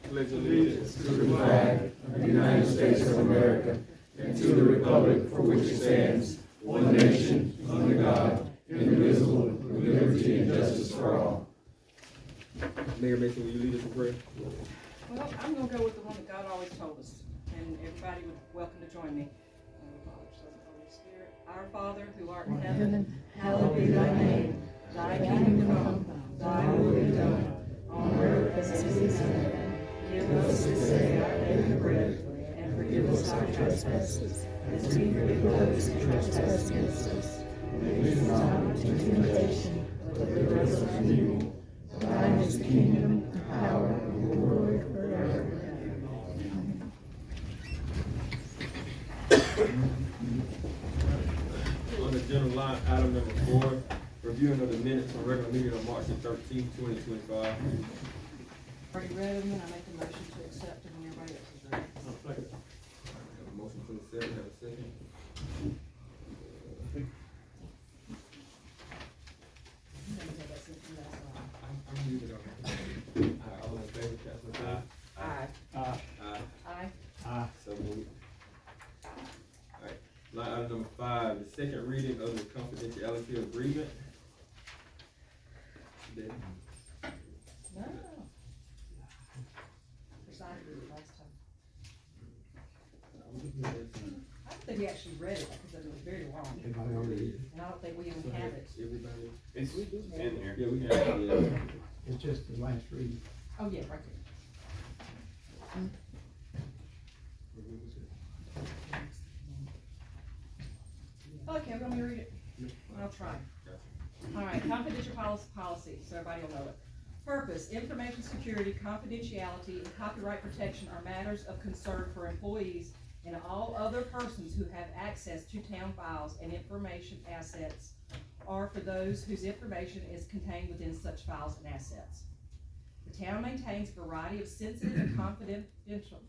pledge allegiance to the flag of the United States of America and to the republic for which it stands, one nation, under God, indivisible, with liberty and justice for all. Mayor Mason, will you lead us in prayer? Well, I'm going to go with the one that God always told us, and everybody would welcome to join me. Father, Son, and Holy Spirit. Our Father, who art in heaven, hallowed be thy name. Thy kingdom come, thy will be done, on earth as it is in heaven. Give us this day our daily bread, and forgive us our trespasses, as we forgive those who trespass against us. And lead us not into temptation, but deliver us from evil. Thine is the kingdom, the power, and the glory forever. On the general line, item number 4, reviewing of the minutes from regular meeting on March 13, 2025. Already read them, and I make a motion to accept them when everybody else is ready. Have a motion to accept, have a second. I'm muted already. All in favor, Councilman Taylor? Aye. Aye. Aye. So moved. Alright, line item number 5, the second reading of the confidentiality agreement. Then, No. Presided it last time. I don't think we actually read it because it was very long, and I don't think we even have it. everybody? It's in here. Yeah, we have it, yeah. It's just the last reading. Oh, yeah, right there. Okay, we're gonna read it. I'll try. All right, confidential policy, so everybody will know it. Purpose: information security, confidentiality, and copyright protection are matters of concern for employees and all other persons who have access to town files and information assets, or for those whose information is contained within such files and assets. The town maintains a variety of sensitive and confidential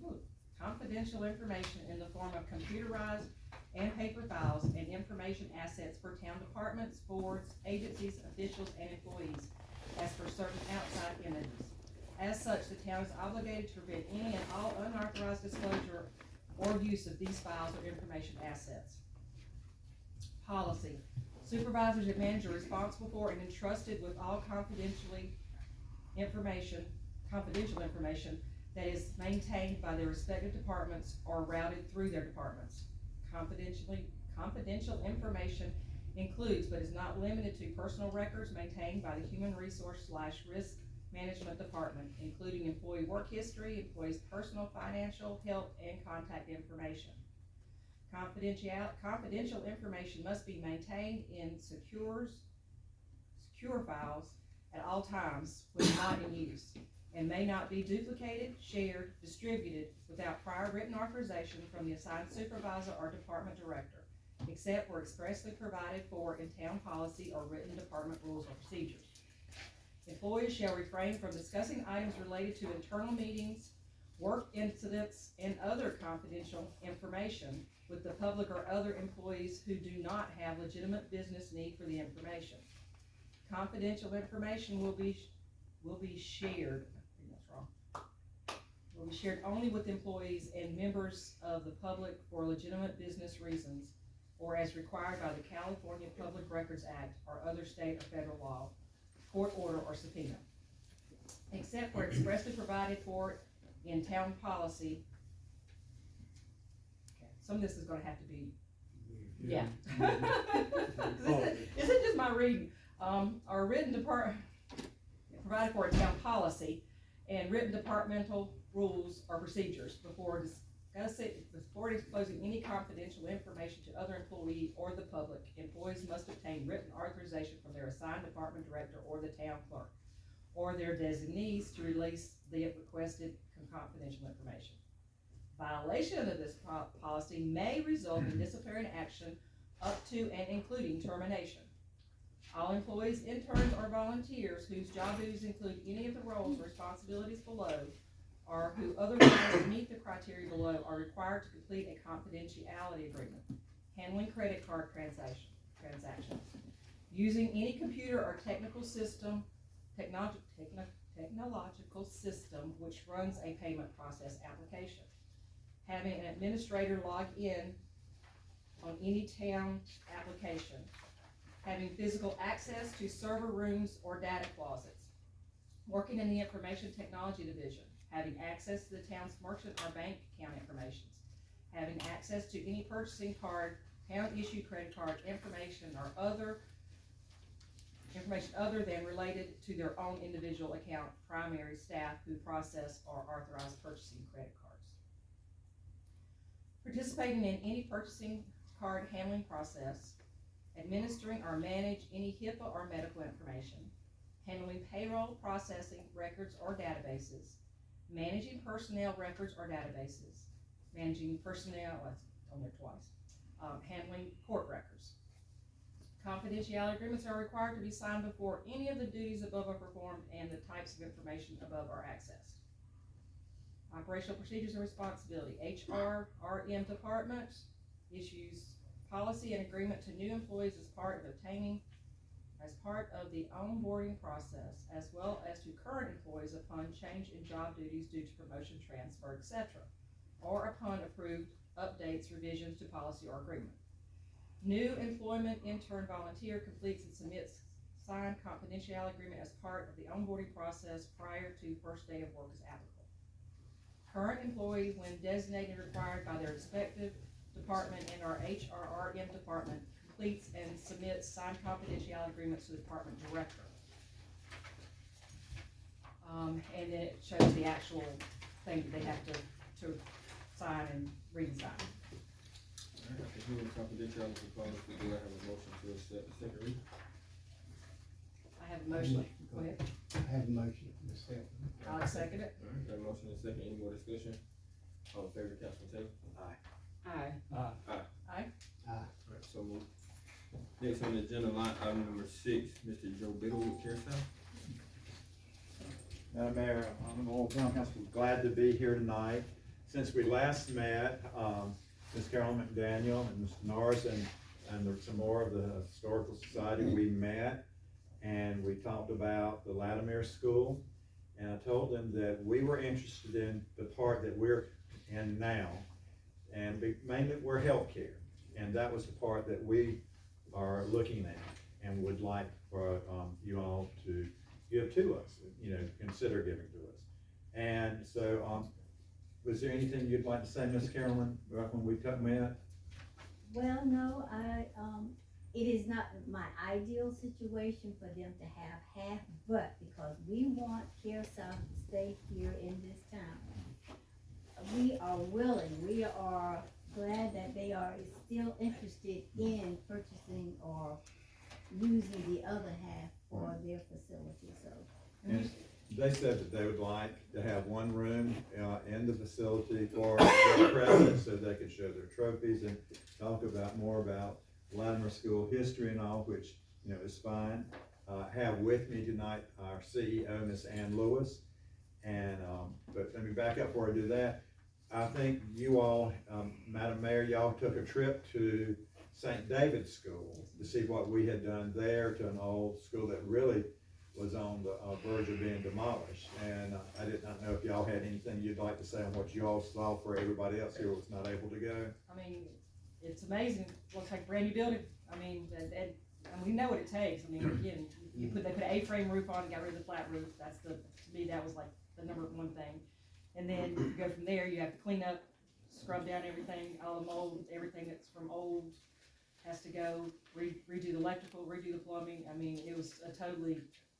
information in the form of computerized and paper files and information assets for town departments, boards, agencies, officials, and employees, as for certain outside entities. As such, the town is obligated to prevent any and all unauthorized disclosure or use of these files or information assets. Policy: supervisors and managers are responsible for and entrusted with all confidential information that is maintained by their respective departments or routed through their departments. Confidential information includes, but is not limited to, personal records maintained by the Human Resource/Risk Management Department, including employee work history, employees' personal, financial, health, and contact information. Confidential information must be maintained in secure files at all times when not in use, and may not be duplicated, shared, distributed without prior written authorization from the assigned supervisor or department director, except where expressly provided for in town policy or written department rules or procedures. Employees shall refrain from discussing items related to internal meetings, work incidents, and other confidential information with the public or other employees who do not have legitimate business need for the information. Confidential information will be shared. I think that's wrong. Will be shared only with employees and members of the public for legitimate business reasons, or as required by the California Public Records Act or other state or federal law, court order, or subpoena, except where expressly provided for in town policy. Okay, some of this is going to have to be, yeah. Is it just my reading? Or written provided for in town policy and written departmental rules or procedures before disclosing any confidential information to other employee or the public. Employees must obtain written authorization from their assigned department director or the town clerk or their designees to release the requested confidential information. Violation of this policy may result in disciplinary action up to and including termination. All employees, interns, or volunteers whose job duties include any of the roles or responsibilities below, or who otherwise meet the criteria below, are required to complete a confidentiality agreement. Handling credit card transactions. Using any computer or technical system, technological system which runs a payment process application. Having an administrator log in on any town application. Having physical access to server rooms or data closets. Working in the information technology division. Having access to the town's merchant or bank account information. Having access to any purchasing card, town issued credit card information or other information other than related to their own individual account, primary staff who process or authorize purchasing credit cards. Participating in any purchasing card handling process, administering or manage any HIPAA or medical information, handling payroll processing records or databases, managing personnel records or databases, managing personnel, that's on there twice, handling court records. Confidentiality agreements are required to be signed before any of the duties above are performed and the types of information above are accessed. Operational procedures and responsibility. HRRM department issues policy and agreement to new employees as part of the onboarding process, as well as to current employees upon change in job duties due to promotion, transfer, etc., or upon approved updates, revisions to policy or agreement. New employment intern volunteer completes and submits signed confidentiality agreement as part of the onboarding process prior to first day of work as applicable. Current employee, when designated and required by their respective department and our HRRM department, completes and submits signed confidentiality agreements to the department director. And then it shows the actual thing that they have to sign and re-sign. Alright, reviewing confidentiality policy, do I have a motion to accept the second reading? I have a motion. Go ahead. I have a motion to accept. I'll second it. Alright, got a motion and a second, any more discussion? All in favor, Councilman Taylor? Aye. Aye. Alright, so moved. Next on the agenda, line item number 6, Mr. Joe Biddle with CareSouth. Madam Mayor, Honorable Town Council, we're glad to be here tonight. Since we last met, Ms. Carol McDaniel and Mr. Norris and there's some more of the Historical Society, we met and we talked about the Latta School. And I told them that we were interested in the part that we're in now, and mainly we're healthcare. And that was the part that we are looking at and would like for you all to give to us, consider giving to us. And so, was there anything you'd like to say, Miss Carolyn, right when we met? Well, no, it is not my ideal situation for them to have half, but because we want CareSouth to stay here in this town, we are willing, we are glad that they are still interested in purchasing or using the other half for their facility, so. And they said that they would like to have one room in the facility for their presence so they could show their trophies and talk about more about Latimer School history and all, which is fine. Have with me tonight our CEO, Miss Ann Lewis. And but let me back up before I do that. I think you all, Madam Mayor, y'all took a trip to St. David's School to see what we had done there, to an old school that really was on the verge of being demolished. And I did not know if y'all had anything you'd like to say on what you all saw for everybody else here who was not able to go. I mean, it's amazing. Looks like a brand new building. I mean, and we know what it takes. I mean, again, they put an A-frame roof on and got rid of the flat roof. To me, that was like the number one thing. And then you go from there, you have to clean up, scrub down everything, all the mold, everything that's from old has to go, redo the electrical, redo the plumbing. I mean, it was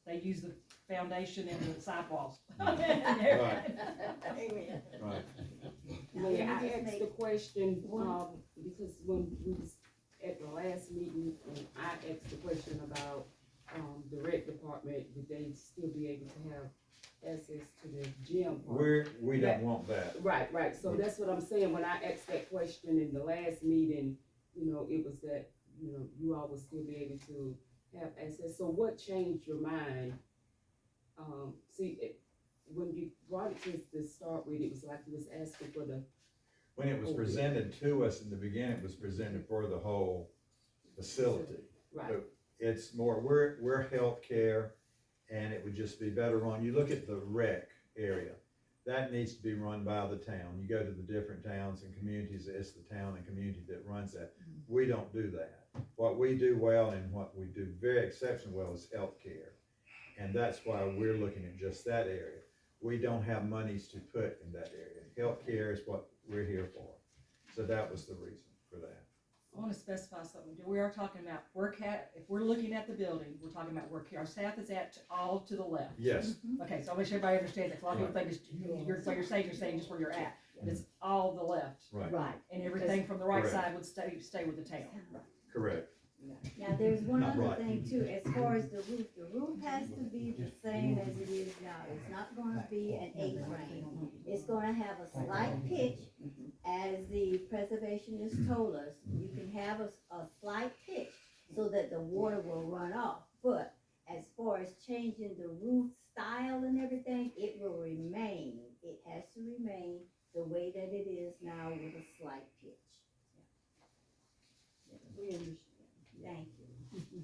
they used the foundation and the sidewalls. Right. Amen. Right. Mayor, I asked the question, because when we was at the last meeting, and I asked the question about, the rec department, would they still be able to have access to the gym part? We don't want that. Right, so that's what I'm saying, when I asked that question in the last meeting, it was that, you all would still be able to have access. So what changed your mind? When you brought it to start with, it was like you was asking for the. When it was presented to us in the beginning, it was presented for the whole facility. Right. So it's more, we're healthcare, and it would just be better run. You look at the rec area, that needs to be run by the town. You go to the different towns and communities, it's the town and community that runs that. We don't do that. What we do well and what we do very exceptionally well is healthcare. And that's why we're looking at just that area. We don't have monies to put in that area. Healthcare is what we're here for. So that was the reason for that. I wanna specify something, we are talking about, if we're looking at the building, we're talking about where our staff is at, all to the left. Yes, Okay, so I'll make sure everybody understands that, 'cause a lot of people think it's, what you're saying just where you're at, but it's all the left, right, Right. and everything from the right Correct. side would stay with the town. correct. Now, there's one Not other right. thing too, as far as the roof has to be the same as it is now. It's not gonna be an A-frame. It's gonna have a slight pitch, as the preservationist told us. You can have a slight pitch so that the water will run off. But as far as changing the roof style and everything, it will remain. It has to remain the way that it is now with a slight pitch. We understand. Thank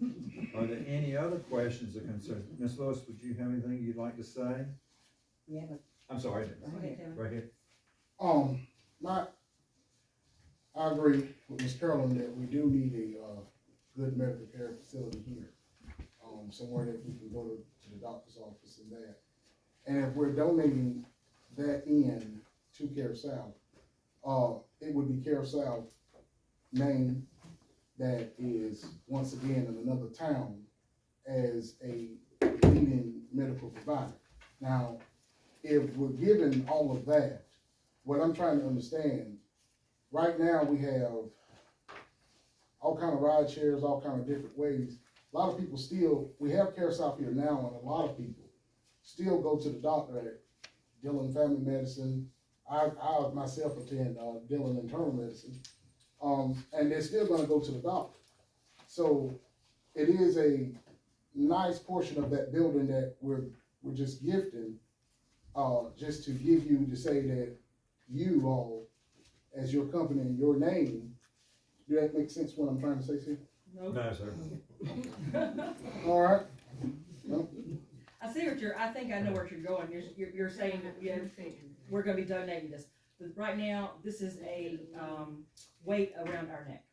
you. Are there any other questions or concerns? Ms. Lewis, would you have anything you'd like to say? We have a I'm sorry, Go ahead, Kevin. right here. I agree with Ms. Carolyn that we do need a good medical care facility here. Somewhere that we can go to the doctor's office and that. And if we're donating that in to Care South, it would be Care South, Maine, that is once again in another town as a leading medical provider. Now, if we're given all of that, what I'm trying to understand, right now we have all kind of ride shares, all kind of different ways. A lot of people still, we have Care South here now, and a lot of people still go to the doctor at Dillon Family Medicine. I myself attend Dillon Internal Medicine. And they're still gonna go to the doctor. So it is a nice portion of that building that we're just gifting, just to give you, to say that you all, as your company and your name, do that make sense what I'm trying to say, Steve? No. No, sir. All right? No? I see I think I know where you're going, you're saying that, yeah, we're gonna be donating this. But right now, this is a, weight around our neck.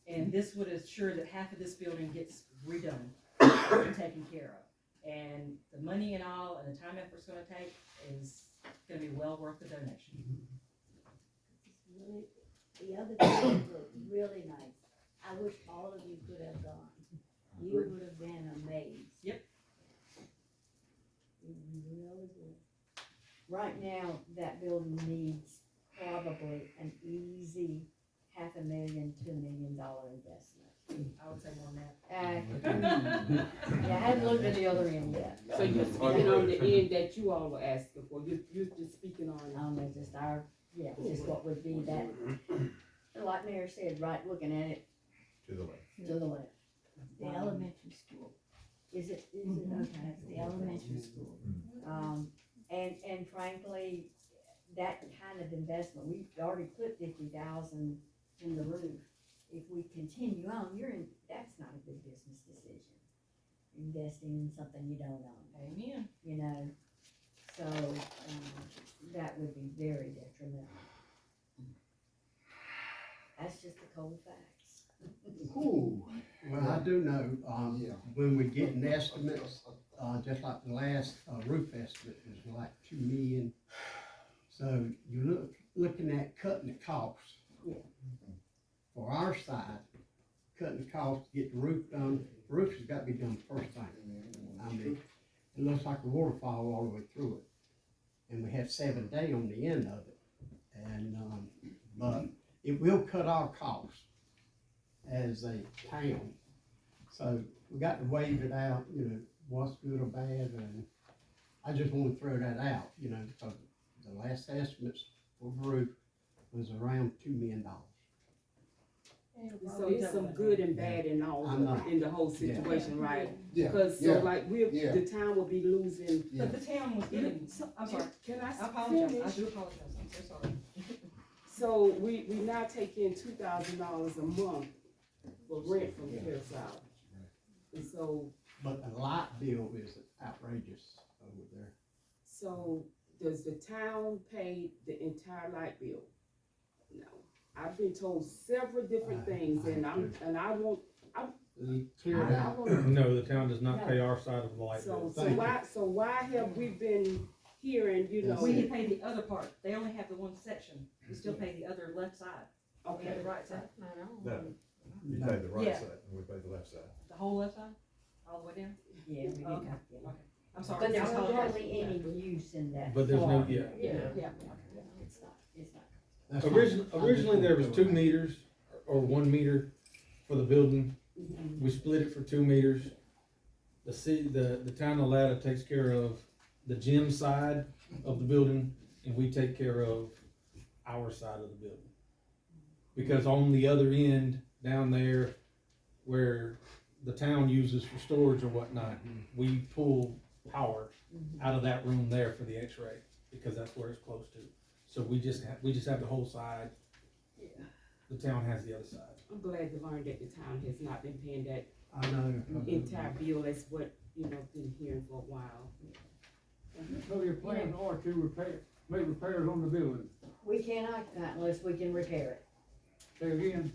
And this would assure that half of this building gets redone and taken care of. And the money and all, and the time effort it's gonna take is gonna be well worth the donation. Really, the other thing was really nice. I wish all of you could have gone. You would have been amazed. Yep. You really would. Right now, that building needs probably an easy $500,000 to $1 million investment. I would say more than that. Yeah, I haven't looked at the other end yet. So you're speaking on the end that you all were asking for, you're just speaking on. It's just just what would be that, like Mayor said, right, looking at it To the left. to the left. The elementary school. Is it, That's okay. the elementary school. And frankly, that kind of investment, we've already put 50,000 in the roof. If we continue on, that's not a good business decision. Investing in something you don't own, Amen. you know, so, that would be very detrimental. That's just the cold facts. Ooh. Well, I do know, Yeah. when we get an estimate, just like the last roof estimate was like 2 million. So you're looking at cutting the costs. Yeah. For our side, cutting the cost to get the roof done. The roof has got to be done first thing. I mean, it looks like a waterfall all the way through it. And we have 7 days on the end of it. And, but it will cut our costs as a town. So we got to waive it out, you know, what's good or bad, and I just want to throw that out, you know, because the last estimates for the roof was around $2 million. So it's some good and bad in all, in the whole situation, right? Yeah. Because, so like, Yeah. the town will be losing. Yeah. But the town was getting, I'm sorry, Can I I apologize, I finish? do apologize, I'm so sorry. So we now take in $2,000 a month for rent from Care South. And so, But the light bill is outrageous over there. So, does the town pay the entire light bill? No, I've been told several different things, and I want, Clear it out. No, the town does not pay our side of the light bill. so why have we been hearing, you know? We pay the other part, they only have the one section, we still pay the other left side, and Okay, the right side, No, you pay the right Yeah. side, and we pay the left side. the whole left side, all the way down? Yeah, we did Okay. not, yeah. Okay, I'm sorry. But there's I apologize. hardly any use in that. But there's no, farm. yeah. Yeah. It's not, it's not. That's fine. Originally, there was 2 meters, or 1 meter for the building. Mhm. We split it for 2 meters. The town of Latta takes care of the gym side of the building, and we take care of our side of the building. Because on the other end, down there, where the town uses for storage or whatnot, we pull power out of that room there for the x-ray, because that's where it's close to. So we just have the whole side. The town has the other side. I'm glad to learn that the town has not been paying that I know. entire bill, as what, been hearing for a while. So your plans are to make repairs on the building. We can't occupy unless we can repair it. Say again,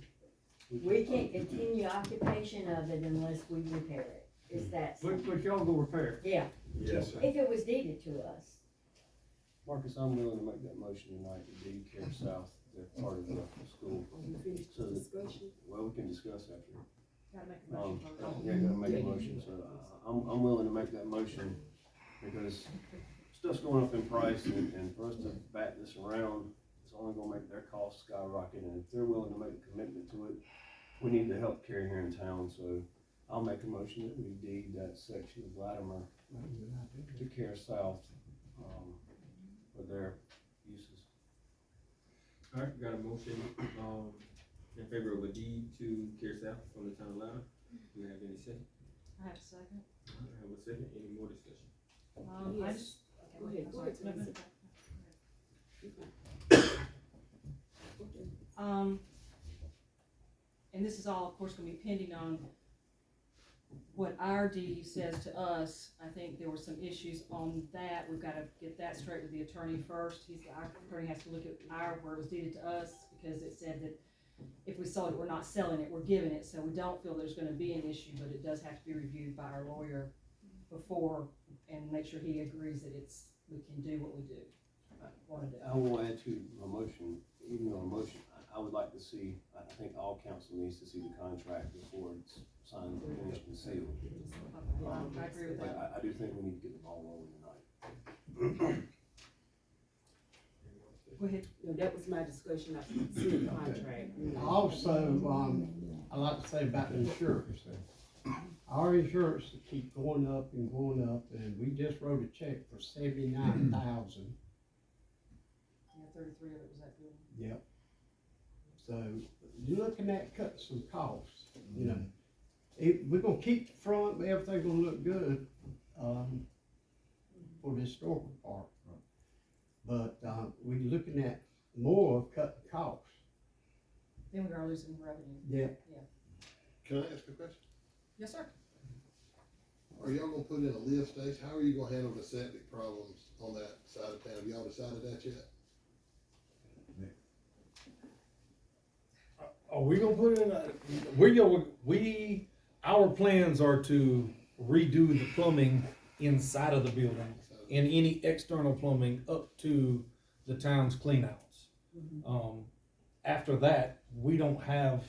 We can't continue occupation of it unless we repair it. It's that simple. but y'all go repair. Yeah, Yes, sir. if it was deeded to us. Marcus, I'm willing to make that motion tonight to deed Care South, that part of the school. Are you finished the discussion? Well, we can discuss after. Gotta make a motion first. Yeah, gotta make a motion, so I'm willing to make that motion because stuff's going up in price and for us to bat this around, it's only gonna make their costs skyrocket. And if they're willing to make a commitment to it, we need the help care here in town, so I'll make a motion that we deed that section of Latimer to Care South, for their uses. Alright, got a motion, in favor of a deed to Care South from the town of Latta. Do we have any second? I have a second. I have a second, any more discussion? I Yes. just. Go ahead, Sorry. Teresa. And this is all, of course, gonna be pending on what our deed says to us. I think there were some issues on that, we've gotta get that straight with the attorney first. Our attorney has to look at where it was deeded to us, because it said that if we sold it, we're not selling it, we're giving it, so we don't feel there's gonna be an issue, but it does have to be reviewed by our lawyer before, and make sure he agrees that we can do what we wanna do. I will add to my motion, even though a motion, I would like to see, I think all council needs to see the contract before it's signed, finished, and sealed. I agree with that. But I do think we need to get the ball rolling tonight. Go ahead. No, that was my discussion, I see the contract. Also, I like to say about the insurance. Our insurance keep going up, and we just wrote a check for $79,000. Yeah, 33 of it was that building. Yep. So you're looking at cutting some costs, you know. We're gonna keep the front, but everything's gonna look good, for the historical part. But, we're looking at more of cutting costs. Then we are losing revenue. Yeah. Can I ask a question? Yes, sir. Are y'all gonna put in a lift station? How are you gonna handle the septic problems on that side of town? Have y'all decided that yet? Are we gonna put in our plans are to redo the plumbing inside of the building and any external plumbing up to the town's cleanouts. After that, we don't have,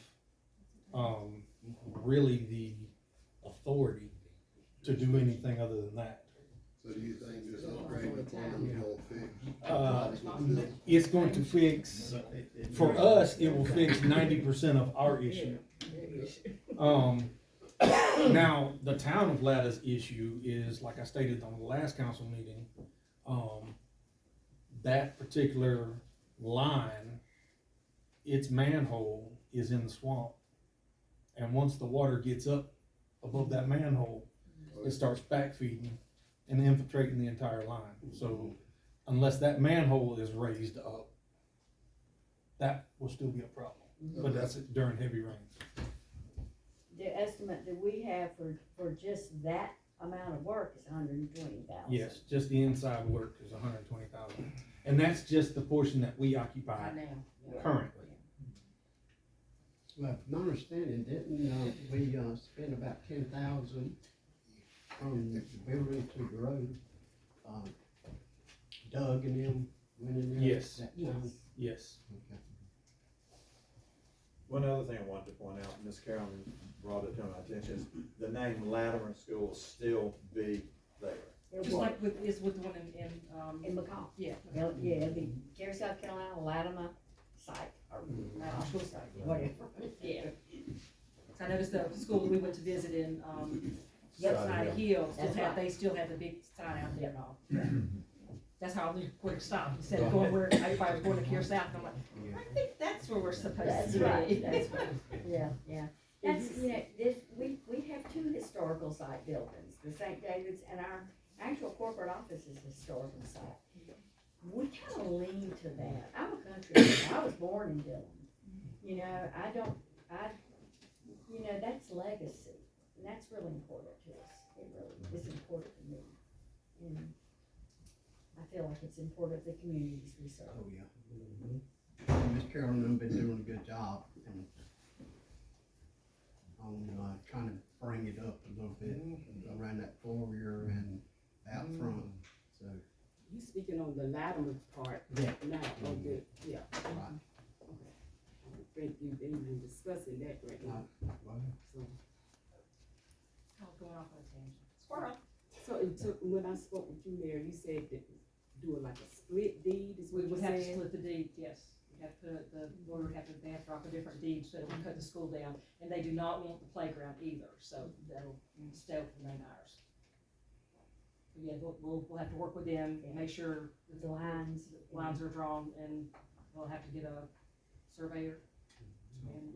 really the authority to do anything other than that. So do you think just upgrading the plumbing will fix? It's going to fix, for us, it will fix 90% of our issue. Now, the town of Latta's issue is, like I stated on the last council meeting, that particular line, its manhole is in the swamp. And once the water gets up above that manhole, it starts backfeeding and infiltrating the entire line. So unless that manhole is raised up, that will still be a problem. But that's during heavy rains. The estimate that we have for just that amount of work is $120,000. Yes, just the inside work is $120,000, and that's just the portion that we occupy Right now. Yeah. currently. Well, my understanding, didn't, we, spend about 10,000 from the building to the road? Doug and them went in there? Yes. that time? Yes. Okay. One other thing I wanted to point out, Ms. Carolyn brought it to my attention, is the name Latimer School will still be there. It Just was like with, is with the one in McCall. yeah. It'll be Cary, South Carolina, Latta site, or Latta school site, whatever. Yeah. So I noticed the school that we went to visit in, Yep. Side Hill, That's right. they still have the big sign out there and all. That's how I knew where to stop, instead of going where everybody was going to Cary South, I'm like, I think that's where we're supposed That's to be. right, that's right, yeah, yeah. That's, you know, we have two historical site buildings, the St. David's and our actual corporate office is a historical site. We kinda lean to that. I'm a country girl. I was born in Dillon. You know, you know, that's legacy, and that's really important to us. It really is important to me. And I feel like it's important to the communities we serve. Oh, yeah. Miss Carolyn and them been doing a good job on, trying to bring it up a little bit around that foyer and out front, so. You speaking on the Latimer part Yeah. now, okay, yeah. Right. Okay. I don't think you've even discussing that right now, so. Oh, going off on a tangent. Squirrel. So it took, when I spoke with you, Mayor, you said that do it like a split deed is We what you would have to said? split the deed, yes. We have to put, the lawyer would have to, they have to drop a different deed so that we cut the school down. And they do not want the playground either, so that'll still remain ours. So yeah, we'll have to work with them and make sure that The lines. lines are drawn, and we'll have to get a surveyor. And,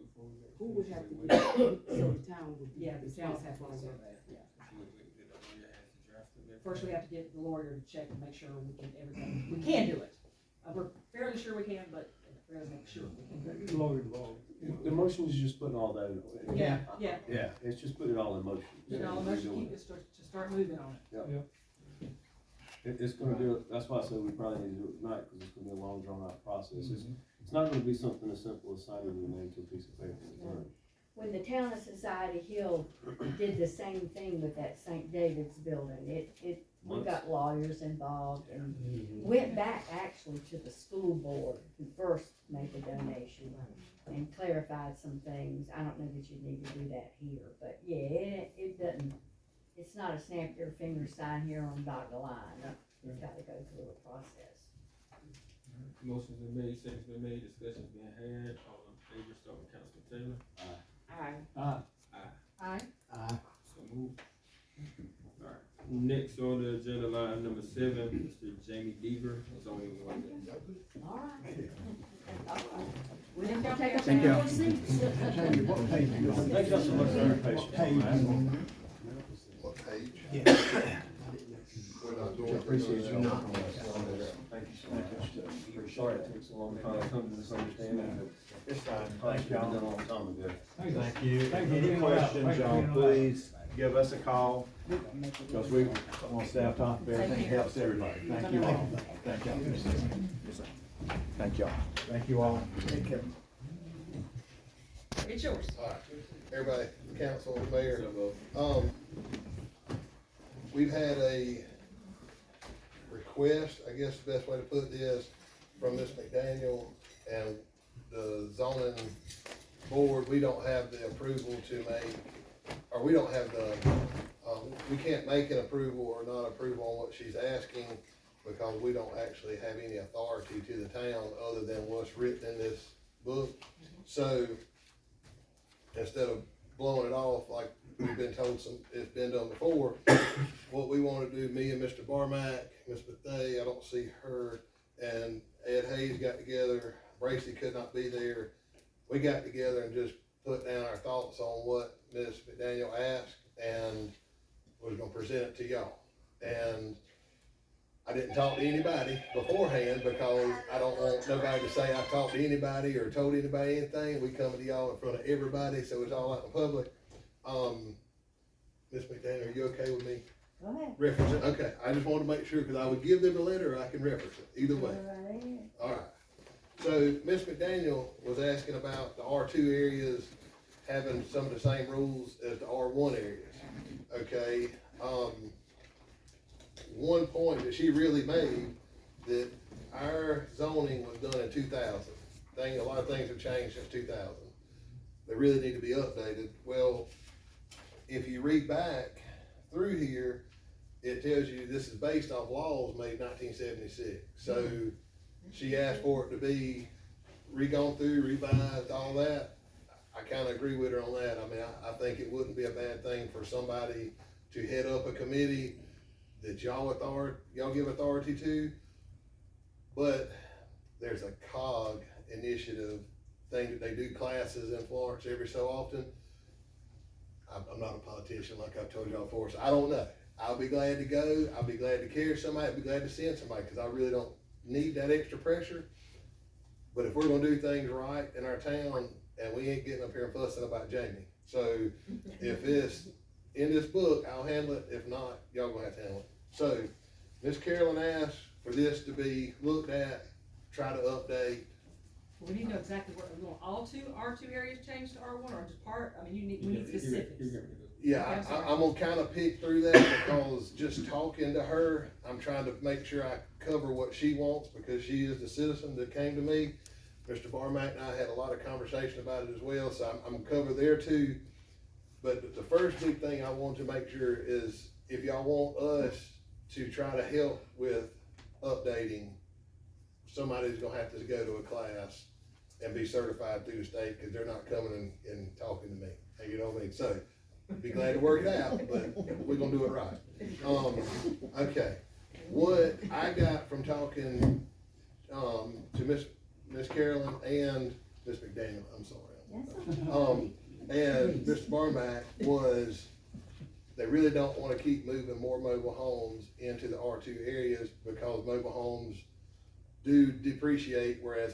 Who would have to get, so the town would be yeah, the towns have to get a responsible. surveyor, yeah. First, we have to get the lawyer to check and make sure we can, everything, we can do it. We're fairly sure we can, but we're gonna make sure we can. You lawyer involved. The motion is just putting all that in. Yeah, yeah. Yeah, it's just putting it all in motion. You know, unless you keep it, to start moving on it. It's gonna do, that's why I said we probably need to do it tonight, cause it's gonna be a long drawn out process. It's not gonna be something as simple as signing your name to a piece of paper and return. When the town of Society Hill did the same thing with that St. David's building, we got lawyers involved and went back actually to the school board who first made the donation and clarified some things. I don't know that you need to do that here, but yeah, it doesn't, it's not a snap your finger sign here on dotted line. You've gotta go through a process. Motion's been made, second's been made, discussion's been had, all in favor, start with Councilman Taylor. Aye. Aye. So moved. Alright, next on the agenda, line number 7, Mr. Jamie Deaver, zoning ordinance. All right. We didn't take up Thank any you. more seats. Jamie, what page you on? Thank y'all so much for your What patience. page you on? What page? Yeah. We're not doing. Appreciate you not. Thank you so much. Sorry it took so long to come to this understanding, but It's fine, probably thank should have y'all. done a long time ago. Thank you. Thank you. Any questions, Thank you. y'all, please give us a call, because we want to stay on top of everything, helps everybody. Thank you all. Thank y'all. Thank y'all. Thank you all. Take care. It's yours. All right, everybody, council, mayor, So, we've had a request, I guess the best way to put it is, from Ms. McDaniel and the zoning board. We don't have the approval to make, or we don't have the, we can't make an approval or not approve on what she's asking, because we don't actually have any authority to the town other than what's written in this book. So, instead of blowing it off like we've been told it's been done before, what we wanna do, me and Mr. Barmack, Ms. Bethay, I don't see her, and Ed Hayes got together, Bracy could not be there. We got together and just put down our thoughts on what Ms. McDaniel asked, and was gonna present it to y'all. And I didn't talk to anybody beforehand, because I don't want nobody to say I talked to anybody or told anybody anything. We come to y'all in front of everybody, so it's all out in public. Ms. McDaniel, are you okay with me Go ahead. referencing? Okay, I just wanted to make sure, cause I would give them the letter, or I can reference it, either way. Go right ahead. Alright, so Ms. McDaniel was asking about the R2 areas having some of the same rules as the R1 areas. Okay, one point that she really made, that our zoning was done in 2000. A lot of things have changed since 2000. They really need to be updated. Well, if you read back through here, it tells you this is based off laws made 1976. So she asked for it to be re-gone through, revised, all that. I kinda agree with her on that. I mean, I think it wouldn't be a bad thing for somebody to head up a committee that y'all give authority to. But there's a COG initiative thing that they do classes in Florence every so often. I'm not a politician like I've told y'all before, so I don't know. I'll be glad to go. I'll be glad to carry somebody. I'll be glad to send somebody, because I really don't need that extra pressure. But if we're gonna do things right in our town, and we ain't getting up here and fussing about Jamie. So if it's in this book, I'll handle it. If not, y'all gonna have to handle it. So Miss Carolyn asked for this to be looked at, try to update. We need to know exactly what, we want all R2 areas changed to R1, or just part, I mean, we need specifics. Yeah, I'm gonna kinda pick through that, because just talking to her, I'm trying to make sure I cover what she wants, because she is the citizen that came to me. Mr. Barmack and I had a lot of conversation about it as well, so I'm gonna cover there too. But the first big thing I want to make sure is, if y'all want us to try to help with updating, somebody's gonna have to go to a class and be certified through the state, because they're not coming and talking to me. You know what I mean? So, be glad to work it out, but we're gonna do it right. Okay, what I got from talking, to Miss Carolyn and Miss McDaniel, I'm sorry. Yes, And Mr. Barmack was, they really don't wanna keep moving more mobile homes into the R2 areas, because mobile homes do depreciate, whereas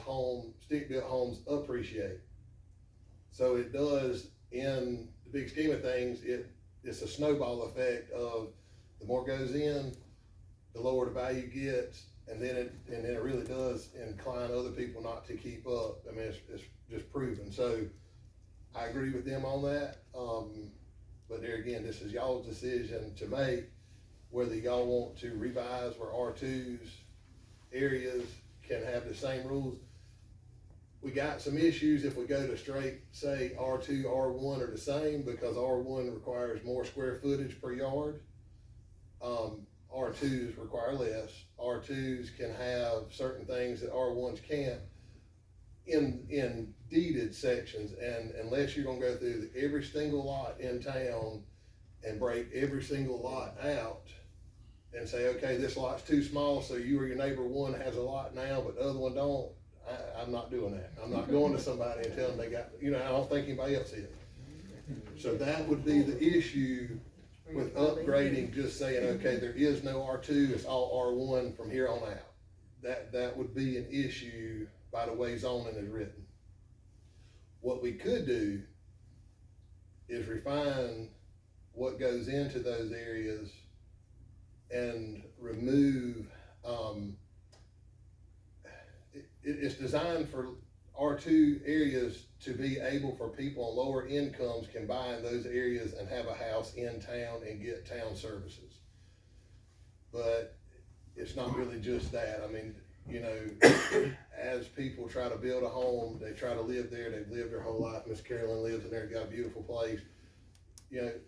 stick-built homes appreciate. So it does, in the big scheme of things, it's a snowball effect of, the more goes in, the lower the value gets, and then it really does incline other people not to keep up. I mean, it's just proven. So I agree with them on that. But there again, this is y'all's decision to make, whether y'all want to revise where R2's areas can have the same rules. We got some issues if we go to straight, say R2, R1 are the same, because R1 requires more square footage per yard. R2s require less. R2s can have certain things that R1s can't in deeded sections, and unless you're gonna go through every single lot in town and break every single lot out and say, okay, this lot's too small, so you or your neighbor one has a lot now, but the other one don't, I'm not doing that. I'm not going to somebody and telling them they got, I don't think anybody else is. So that would be the issue with upgrading, just saying, okay, there is no R2, it's all R1 from here on out. That would be an issue by the way zoning is written. What we could do is refine what goes into those areas and remove, it's designed for R2 areas to be able for people on lower incomes can buy in those areas and have a house in town and get town services. But it's not really just that. I mean, as people try to build a home, they try to live there, they've lived their whole life. Miss Carolyn lives in there, got a beautiful place.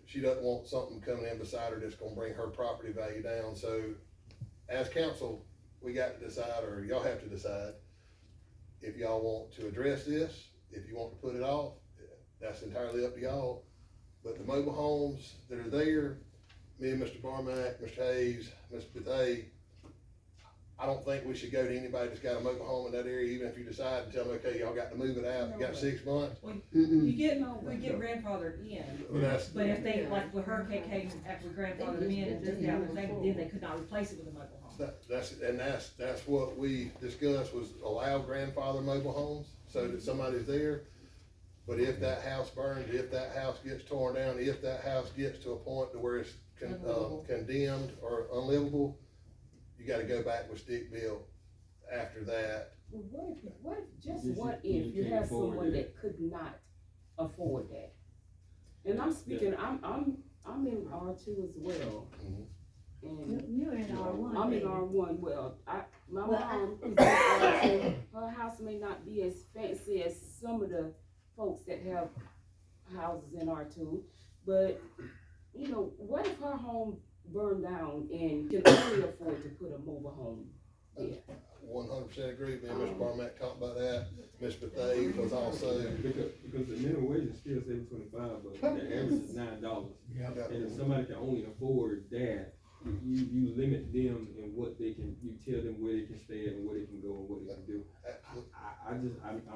She doesn't want something coming in beside her that's gonna bring her property value down. So as council, we got to decide, or y'all have to decide, if y'all want to address this. If you want to put it off, that's entirely up to y'all. But the mobile homes that are there, me and Mr. Barmack, Mr. Hayes, Mr. Bethay, I don't think we should go to anybody that's got a mobile home in that area, even if you decide to tell them, okay, y'all got to move it out, you got 6 months. We get grandfathered in, But but if they, like with Hurricane came after we grandfathered them in and took down the thing, then they could not replace it with a mobile home. That's what we discussed, was allow grandfather mobile homes so that somebody's there. But if that house burns, if that house gets torn down, if that house gets to a point to where it's condemned or unlivable, you gotta go back with stick built after that. Well, what if, just Just what you if you can't have afford someone that. that could not afford that? And I'm speaking, I'm in R2 as well. And You're in R1. I'm in baby. R1, well, my Well, mom is in R2. Her house may not be as fancy as some of the folks that have houses in R2, but, you know, what if her home burned down and can only afford to put a mobile home there? 100% agree, me and Mr. Barmack talked about that. Ms. Bethea was also, Because the minimum wage is still $7.25, but the average is $9. And if somebody can only afford that, you limit them in what they can, you tell them where they can stay and where they can go and what they can do. I'm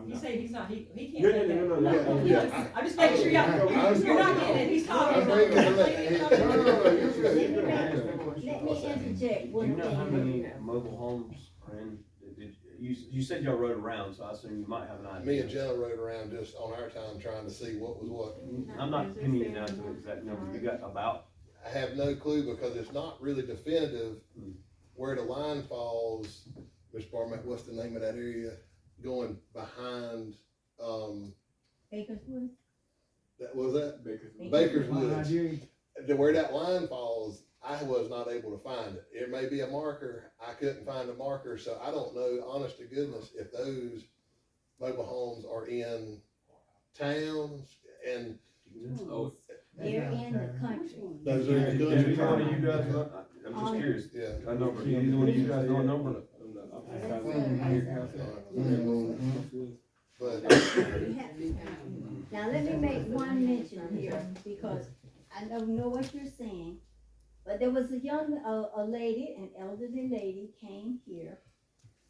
You not. say he's not, he Yeah, can't get no, that. no, no. Yeah, I'm just making sure you're not getting it, he's talking. No, Let me interject Do one you know how thing. many mobile homes are in, you said y'all rode around, so I assume you might have an idea. me and Jenna rode around just on our time trying to see what was what. I'm not pinning you down to an exact number, you got about, I have no clue because it's not really definitive where the line falls. Mr. Barmack, what's the name of that area going behind, Bakerswood? that was that? Bakerswood. Baker's My Woods. idea, Where that line falls, I was not able to find it. It may be a marker. I couldn't find a marker, so I don't know, honest to goodness, if those mobile homes are in towns and Oh, They're in the country. those are in the either country. one of you guys, I'm just curious, Yeah. a number, either one of you guys know a number? But Now, let me make one mention here, because I don't know what you're saying, but there was a lady, an elderly lady came here,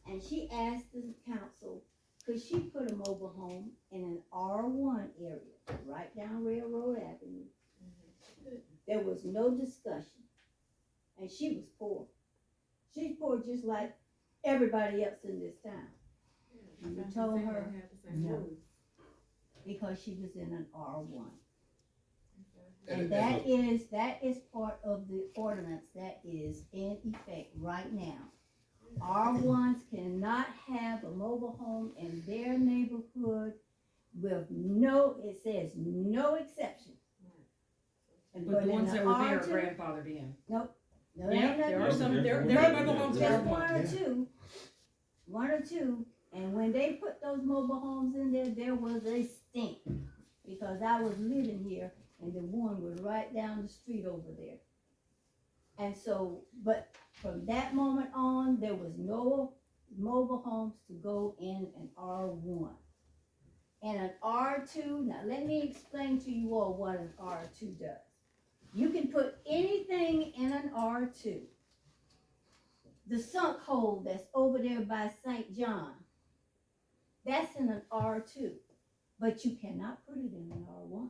and she asked the council, could she put a mobile home in an R1 area, right down Railroad Avenue? There was no discussion, and she was poor. She's poor just like everybody else in this town. And we told her, no, because she was in an R1. And that is part of the ordinance that is in effect right now. R1s cannot have a mobile home in their neighborhood with it says no exception. And But the ones that were there are R2, grandfathered in. no, Yeah, ain't there nothing. are some, there Maybe are mobile homes just there. one or two, and when they put those mobile homes in there, there was a stink, because I was living here, and the one was right down the street over there. And so, but from that moment on, there was no mobile homes to go in an R1. And an R2, now let me explain to you all what an R2 does. You can put anything in an R2. The sunk hole that's over there by St. John, that's in an R2, but you cannot put it in an R1.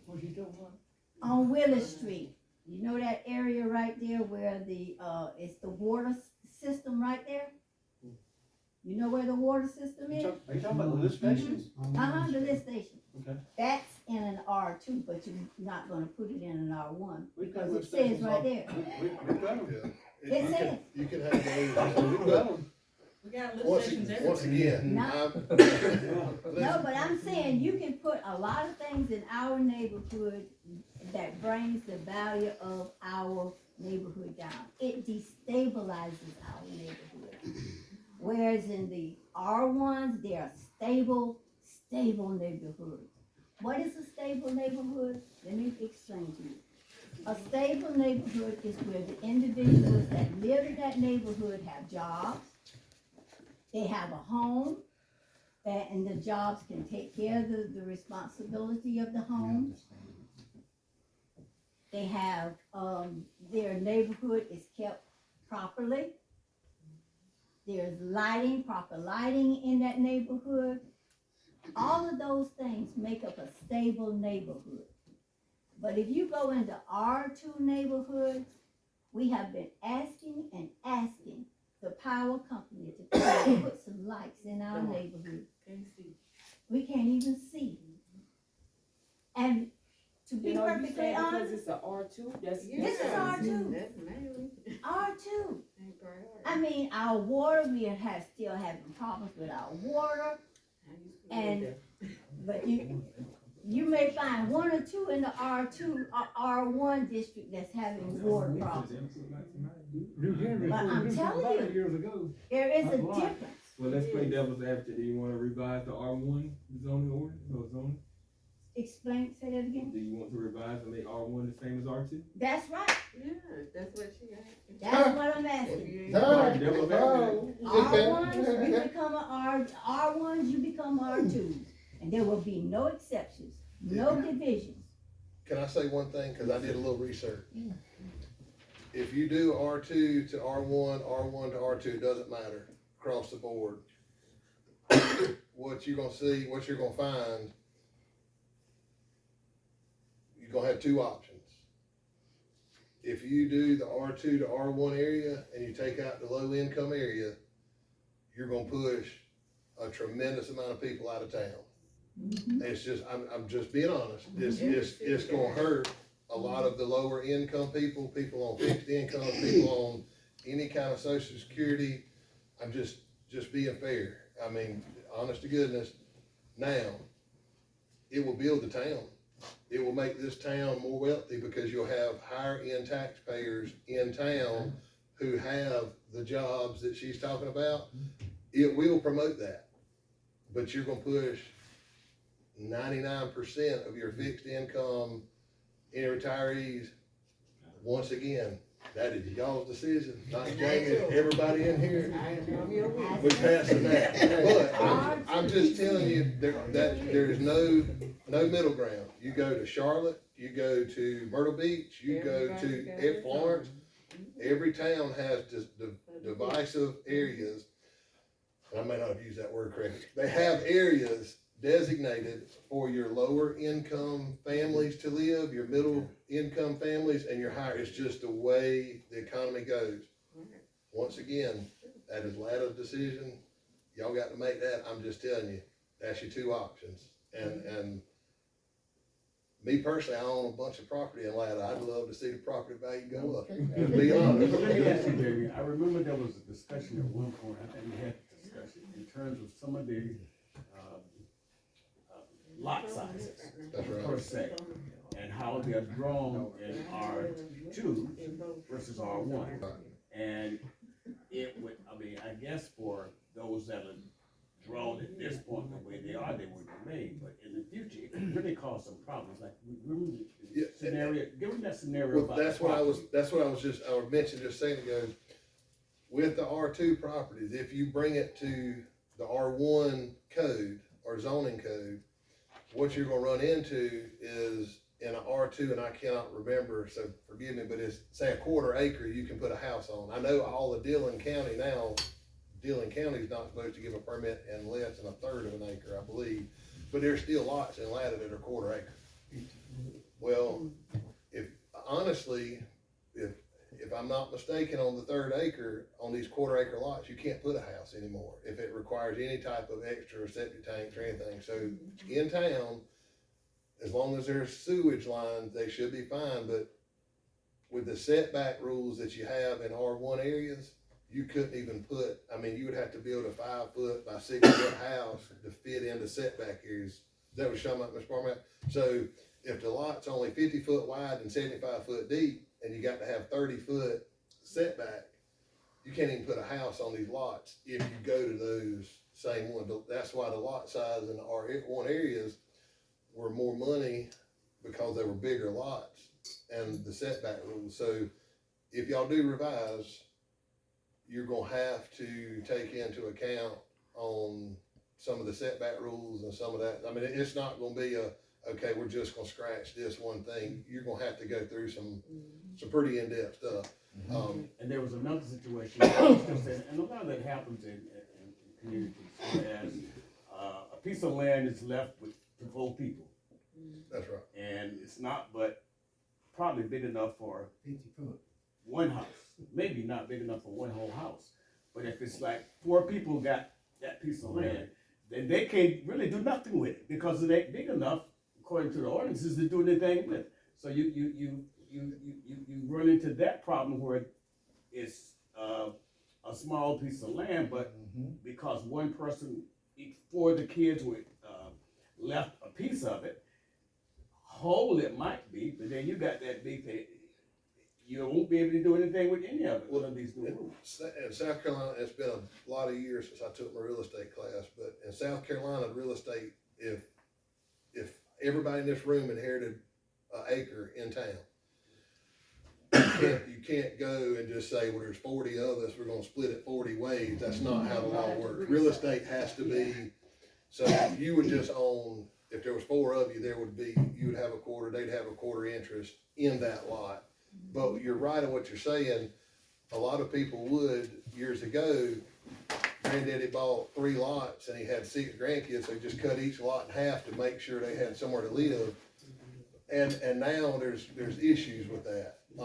what you talking about? On Willis Street, you know that area right there where it's the water system right there? You know where the water system is? Are you talking about the lift stations? The lift station. Okay. That's in an R2, but you're not gonna put it in an R1, We've got because it lift says stations right all- there. We've got them. yeah, It says. you can have those. We've got them. We got lift Once, stations once everywhere. again, No. I'm. No, but I'm saying you can put a lot of things in our neighborhood that brings the value of our neighborhood down. It destabilizes our neighborhood. Whereas in the R1s, they are stable neighborhoods. What is a stable neighborhood? Let me explain to you. A stable neighborhood is where the individuals that live in that neighborhood have jobs, they have a home, and the jobs can take care of the responsibility of the home. They have, their neighborhood is kept properly. There's proper lighting in that neighborhood. All of those things make up a stable neighborhood. But if you go into R2 neighborhoods, we have been asking the power company to come and put some lights in our neighborhood. We can't even see. And to be You know, you perfectly say because honest, it's a R2, that's. this is R2. That's amazing. R2. Ain't priority. I mean, our water, we have still having problems with our water. And, but you may find one or two in the R2 or R1 district that's having water problems. New Henry, But I'm New telling Valley you. years ago. There is a That's right. difference. Well, let's play devil's advocate. Do you wanna revise the R1 zoning ordinance or zoning? Explain, say that again. Do you want to revise and make R1 the same as R2? That's right. Yeah, that's what she got. That's what I'm asking. Devil's advocate. R1s, you become R1s, you become R2s. And there will be no exceptions, no divisions. Can I say one thing? Cause I did a little research. If you do R2 to R1, R1 to R2, it doesn't matter, across the board. What you're gonna see, what you're gonna find, you're gonna have two options. If you do the R2 to R1 area and you take out the low income area, you're gonna push a tremendous amount of people out of town. It's just, I'm just being honest, it's gonna hurt a lot of the lower income people, people on fixed income, people on any kind of social security. I'm just being fair. I mean, honest to goodness, now, it will build the town. It will make this town more wealthy because you'll have higher end taxpayers in town who have the jobs that she's talking about. It will promote that, but you're gonna push 99% of your fixed income in retirees. Once again, that is y'all's decision, not Jamie's, everybody in here. We passing that, but I'm just telling you, there is no middle ground. You go to Charlotte, you go to Myrtle Beach, you go to Florence, every town has divisive areas. I may not have used that word correctly. They have areas designated for your lower income families to live, your middle income families, and your higher. It's just the way the economy goes. Once again, that is Latta's decision. Y'all got to make that. I'm just telling you, that's your two options. And me personally, I own a bunch of property in Latta. I'd love to see the property value go up, to be honest. Let me ask you, Jamie, I remember there was a discussion at one point, I think we had a discussion in terms of some of the lot sizes, That's right. per se, and how they're drawn in R2 versus R1. And it would, I mean, I guess for those that are drawn at this point, the way they would remain, but in the future, it could really cause some problems, like, remember the scenario, give them that scenario Well, about. that's what I mentioned just a second ago. With the R2 properties, if you bring it to the R1 code or zoning code, what you're gonna run into is in an R2, and I cannot remember, so forgive me, but it's, say, a quarter acre you can put a house on. I know all of Dillon County now, Dillon County's not supposed to give a permit in less than a third of an acre, I believe, but there's still lots in Latta that are quarter acre. Well, if I'm not mistaken, on the third acre, on these quarter acre lots, you can't put a house anymore if it requires any type of extra septic tanks or anything. So in town, as long as there's sewage lines, they should be fine, but with the setback rules that you have in R1 areas, you couldn't even put, I mean, you would have to build a 5 foot by 6 foot house to fit into setback areas. Is that what you're talking about, Ms. Barmack? So if the lot's only 50 foot wide and 75 foot deep, and you got to have 30 foot setback, you can't even put a house on these lots if you go to those same ones. That's why the lot size in the R1 areas were more money, because they were bigger lots and the setback rules. So if y'all do revise, you're gonna have to take into account on some of the setback rules and some of that. I mean, it's not gonna be okay, we're just gonna scratch this one thing. You're gonna have to go through some pretty in-depth stuff. And there was another situation, and a lot of that happens in communities, whereas a piece of land is left to 4 people. That's right. And it's not but probably big enough for 50 foot. one house, maybe not big enough for one whole house. But if it's like 4 people got that piece of land, then they can't really do nothing with it because it ain't big enough, according to the ordinances, to do anything with. So you run into that problem where it's a small piece of land, but because one person, 4 of the kids would left a piece of it, whole it might be, but then you got that big thing. You won't be able to do anything with any of it. One of these new rules. In South Carolina, it's been a lot of years since I took my real estate class, but in South Carolina, real estate, if everybody in this room inherited an acre in town, you can't go and just say, well, there's 40 of us, we're gonna split it 40 ways. That's not how the law works. Real estate has to be, so if you would just own, if there was 4 of you, you would have a quarter, they'd have a quarter interest in that lot. But you're right on what you're saying. A lot of people would, years ago, granddaddy bought 3 lots and he had 6 grandkids, so he just cut each lot in half to make sure they had somewhere to live. And now there's issues with that. I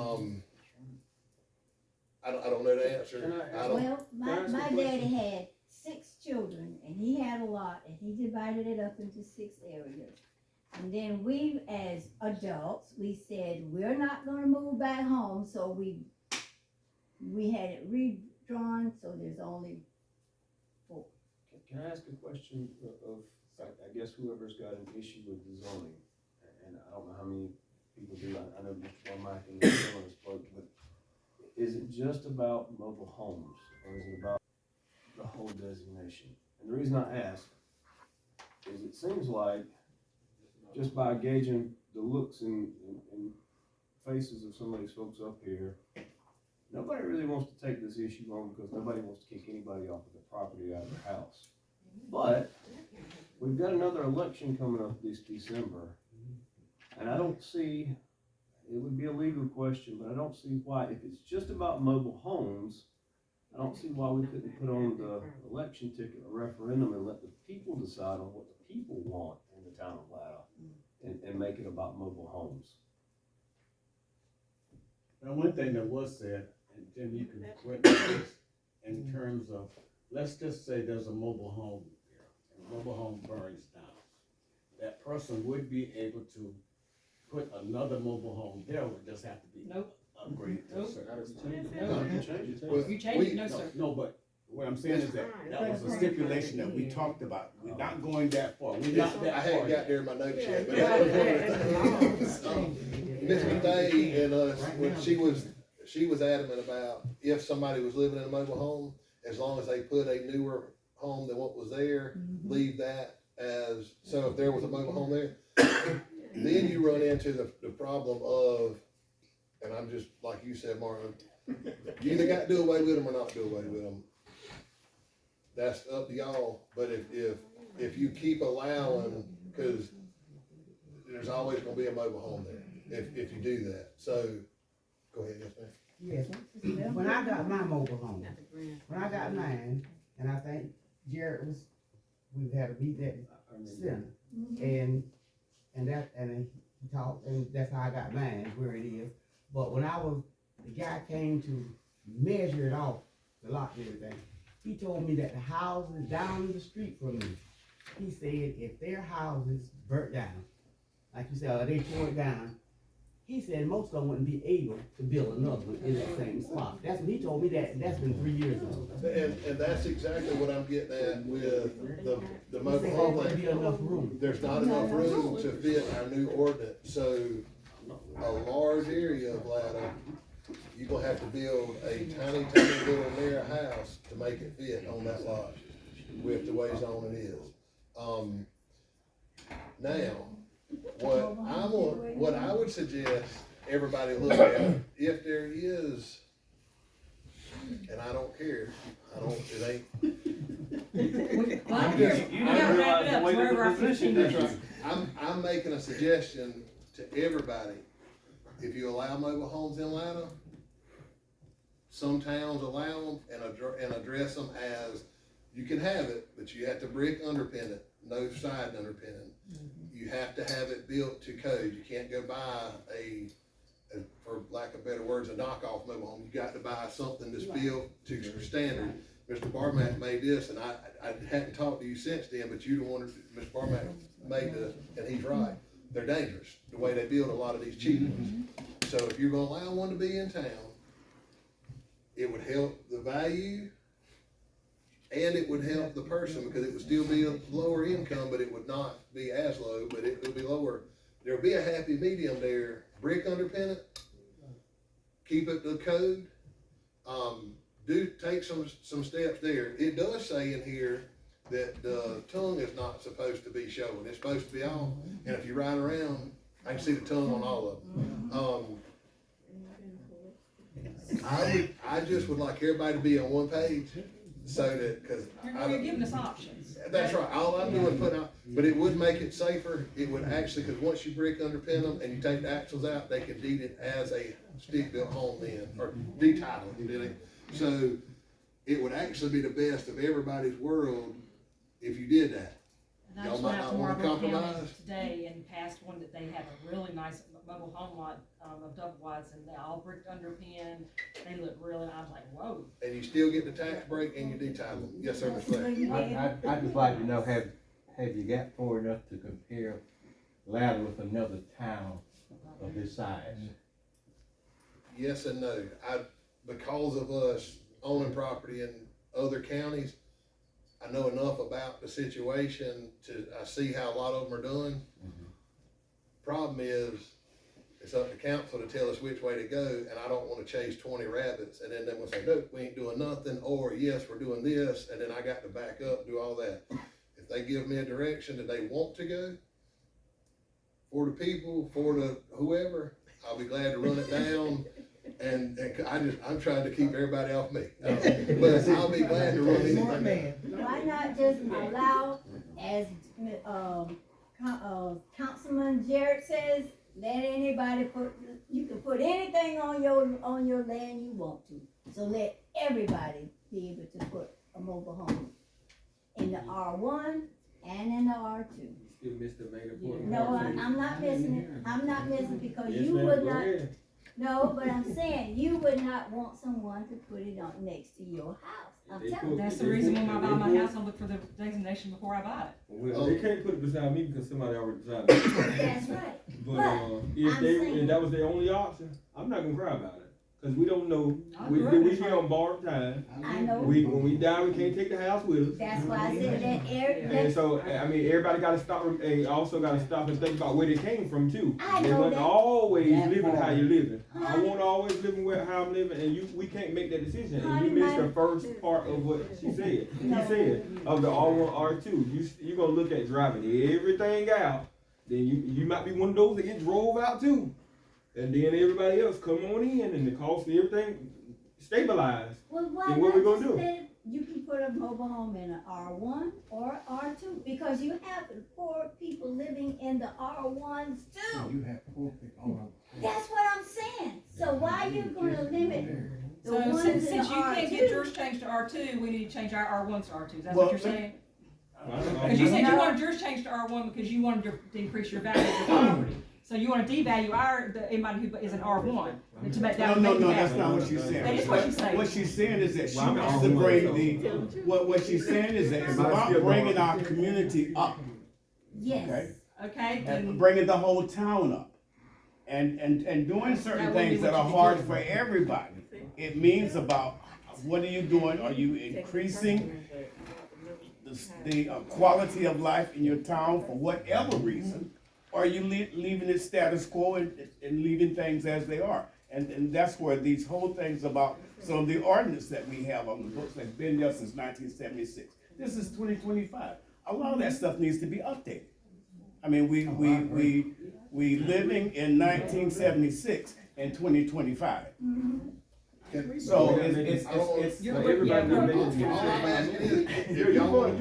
don't know the answer. Well, my daddy had 6 children and he had a lot and he divided it up into 6 areas. And then we, as adults, we said, we're not gonna move back home, so we had it redrawn, so there's only 4. Can I ask a question of, I guess whoever's got an issue with the zoning, and I don't know how many people do, I know Mr. Womack and Mr. Miller spoke, but is it just about mobile homes, or is it about the whole designation? And the reason I ask is it seems like, just by gauging the looks and faces of some of these folks up here, nobody really wants to take this issue on because nobody wants to kick anybody off of the property out of their house. But we've got another election coming up this December, and I don't see, it would be a legal question, but I don't see why, if it's just about mobile homes, I don't see why we couldn't put on the election ticket a referendum and let the people decide on what the people want in the town of Latta and make it about mobile homes. Now, one thing that was said, and Jim, you can correct me this, in terms of, let's just say there's a mobile home there, and the mobile home burns down. That person would be able to put another mobile home there, would just have to be upgraded to a certain. You change it, no, sir. No, but what I'm saying is that was a stipulation that we talked about. We're not going that far. We're not that far. I hadn't got there in my notes yet, but that was one of the things. Miss McDay and us, when she was adamant about if somebody was living in a mobile home, as long as they put a newer home than what was there, leave that as, so if there was a mobile home there, then you run into the problem of, and I'm just, like you said, Marlon, you either got to do away with them or not do away with them. That's up to y'all, but if you keep allowing, because there's always gonna be a mobile home there, if you do that, so, go ahead, yes, ma'am. Yes, when I got my mobile home, when I got mine, and I think Jared was, we had a meet that center, and he talked, and that's how I got mine, where it is. But when the guy came to measure it off, the lot and everything, he told me that the houses down the street from me, he said if their houses burnt down, like you said, or they tore it down, he said most of them wouldn't be able to build another one in that same spot. That's what he told me, and that's been 3 years ago. And that's exactly what I'm getting at with the mobile home thing. There's not enough room to fit our new ordinance, so a large area of Latta, you're gonna have to build a tiny little narrow house to make it fit on that lot with the way zoning is. Now, what I would suggest everybody look at, if there is, and I don't care, it ain't. That's right. I'm making a suggestion to everybody. If you allow mobile homes in Latta, some towns allow them and address them as, you can have it, but you have to brick underpin it, no side underpinning. You have to have it built to code. You can't go buy for lack of better words, a knockoff mobile home. You got to buy something that's built to standard. Mr. Barmack made this, and I hadn't talked to you since then, but you the one, Mr. Barmack made and he's right. They're dangerous, the way they build a lot of these cheap ones. So if you're gonna allow one to be in town, it would help the value, and it would help the person, because it would still be a lower income, but it would not be as low, but it would be lower. There'll be a happy medium there, brick underpinning, keep it to code. Do take some steps there. It does say in here that the tongue is not supposed to be showing. It's supposed to be off. And if you ride around, I can see the tongue on all of them. I just would like everybody to be on one page, so that, because You're giving us options. that's right. All I'm doing is putting out, but it would make it safer. It would actually, because once you brick underpin them and you take the axles out, they can deed it as a stick-built home then, or de-title it, did it? So it would actually be the best of everybody's world if you did that. And I Y'all just might went out not to wanna Marlboro County compromise. today and passed one that they have a really nice mobile home lot, of double wides, and they all bricked underpin. They look really, I was like, whoa. And you still get the tax break and you de-title them. Yes, sir, Mr. Fletcher. I'd just like to know, have you got far enough to compare Latta with another town of this size? Yes and no. Because of us owning property in other counties, I know enough about the situation I see how a lot of them are done. Problem is, it's up to council to tell us which way to go, and I don't wanna chase 20 rabbits, and then they will say, nope, we ain't doing nothing, or yes, we're doing this, and then I got to back up and do all that. If they give me a direction that they want to go, for the people, for the whoever, I'll be glad to run it down. And I'm trying to keep everybody off me. But I'll be glad to run anything down. Why not just allow, as, Councilman Jarrett says, let anybody you can put anything on your land you want to. So let everybody be able to put a mobile home in the R1 and in the R2. Still missed the main important No, part. I'm not missing it. I'm not missing it because Yes, you ma'am, would go not. ahead. No, but I'm saying you would not want someone to put it on next to your house. I'm telling you. That's the reason when I buy my house, I look for the designation before I buy it. Well, they can't put it beside me because somebody already decided. That's right. But if that was their only option, I'm not gonna cry about it. Cause we don't know, we here on borrowed time. I know. When we die, we can't take the house with us. That's why I said that And so, I mean, everybody gotta stop, and also gotta stop and think about where they came from too. I They know wasn't that. always That living how part. you living. I Honey. won't always living how I'm living, and we can't make that decision. And Honey, you missed my- the first part of what she said. No. He said, of the R1, R2, you gonna look at driving everything out, then you might be one of those that get drove out too. And then everybody else come on in and the cost and everything stabilize. Well, why Then what we not gonna just do? let you can put a mobile home in an R1 or R2 because you have poor people living in the R1s too. You have poor people all over. That's what I'm saying. So why are you gonna limit the So ones since in the you can't get R2? yours changed to R2, we need to change our R1s to R2, is that Well, what you're saying? I don't know. Because you said you wanted yours changed to R1 because you wanted to increase your value of your property. So you wanna devalue anybody who is an R1 to make that. No, make it that's happen. not what she's saying. That is what she's saying. What she's saying is that she Well, I'm wants to all bring for it, the, what she's saying is that it's Might about skip bringing on. our community up, Yes. okay? Okay, And then, bringing the whole town up. And doing certain That would be things that what are you be hard doing. for everybody. It means about, what are you doing? Are you increasing the quality of life in your town for whatever reason? Or are you leaving it status quo and leaving things as they are? And that's where these whole things about, so the ordinance that we have on the books that's been there since 1976. This is 2025. A lot of that stuff needs to be updated. I mean, we living in 1976 and 2025. So it's But everybody not making decisions. All I'm asking is, if y'all wanna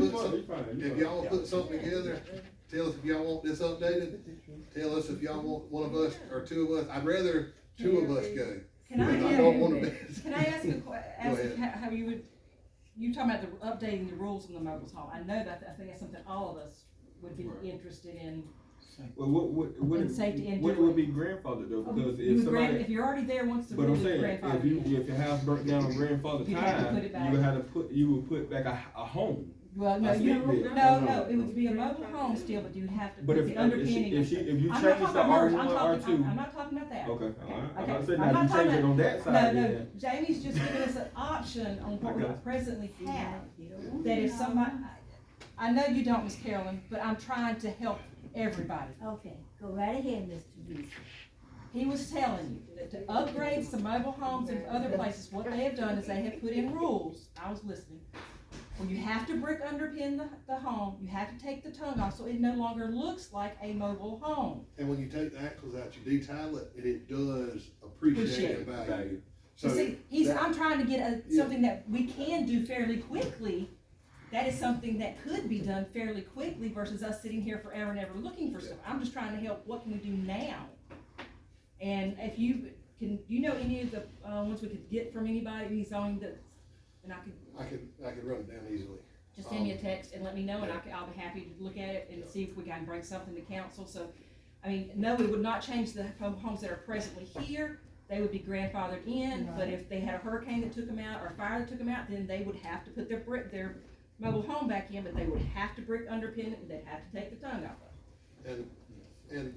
if y'all put something together, tell us if y'all want this updated, tell us if y'all want one of us or two of us, I'd rather two of us go. can I Because I don't wanna be. Can I ask ahead. how you would, you talking about updating the rules in the mobile home? I know that, I think that's something all of us would be interested in Well, what And safety and what do would it. be grandfathered though? Because You if would somebody, if you're already there once the but rule I'm is saying, grandfathered. if your house burnt down on grandfather You'd have to time, put it back. you would have to you would put back a home. Well, no, I you, think that- no, it would be a mobile home still, but you'd have to But put if the underpinning. if you I'm change not the talking about R1, I'm talking, R2. I'm not talking about that. Okay, Okay, I'm okay. not saying I'm now you not change talking it on that side. No, then. Jamie's just giving us an option on what we Okay. presently have, that if somebody, I know you don't, Miss Carolyn, but I'm trying to help everybody. Okay, go right ahead, Mr. Reese. He was telling you that to upgrade some mobile homes in other places, what they have done is they have put in rules, I was listening. Where you have to brick underpin the home, you have to take the tongue off, so it no longer looks like a mobile home. And when you take the axles out, you detail it, and it does appreciate in value. So see, that- I'm trying to get something that we can do fairly quickly. That is something that could be done fairly quickly versus us sitting here forever and ever looking for stuff. I'm just trying to help, what can we do now? And if you can, you know any of the, ones we could get from anybody, any zoning that, and I could run it down easily. just send me a text and let me know, and I'll be happy to look at it and see if we can bring something to council. So, I mean, no, it would not change the homes that are presently here. They would be grandfathered in, but if they had a hurricane that took them out or a fire that took them out, then they would have to put their mobile home back in, but they would have to brick underpin it, and they'd have to take the tongue off of it. And,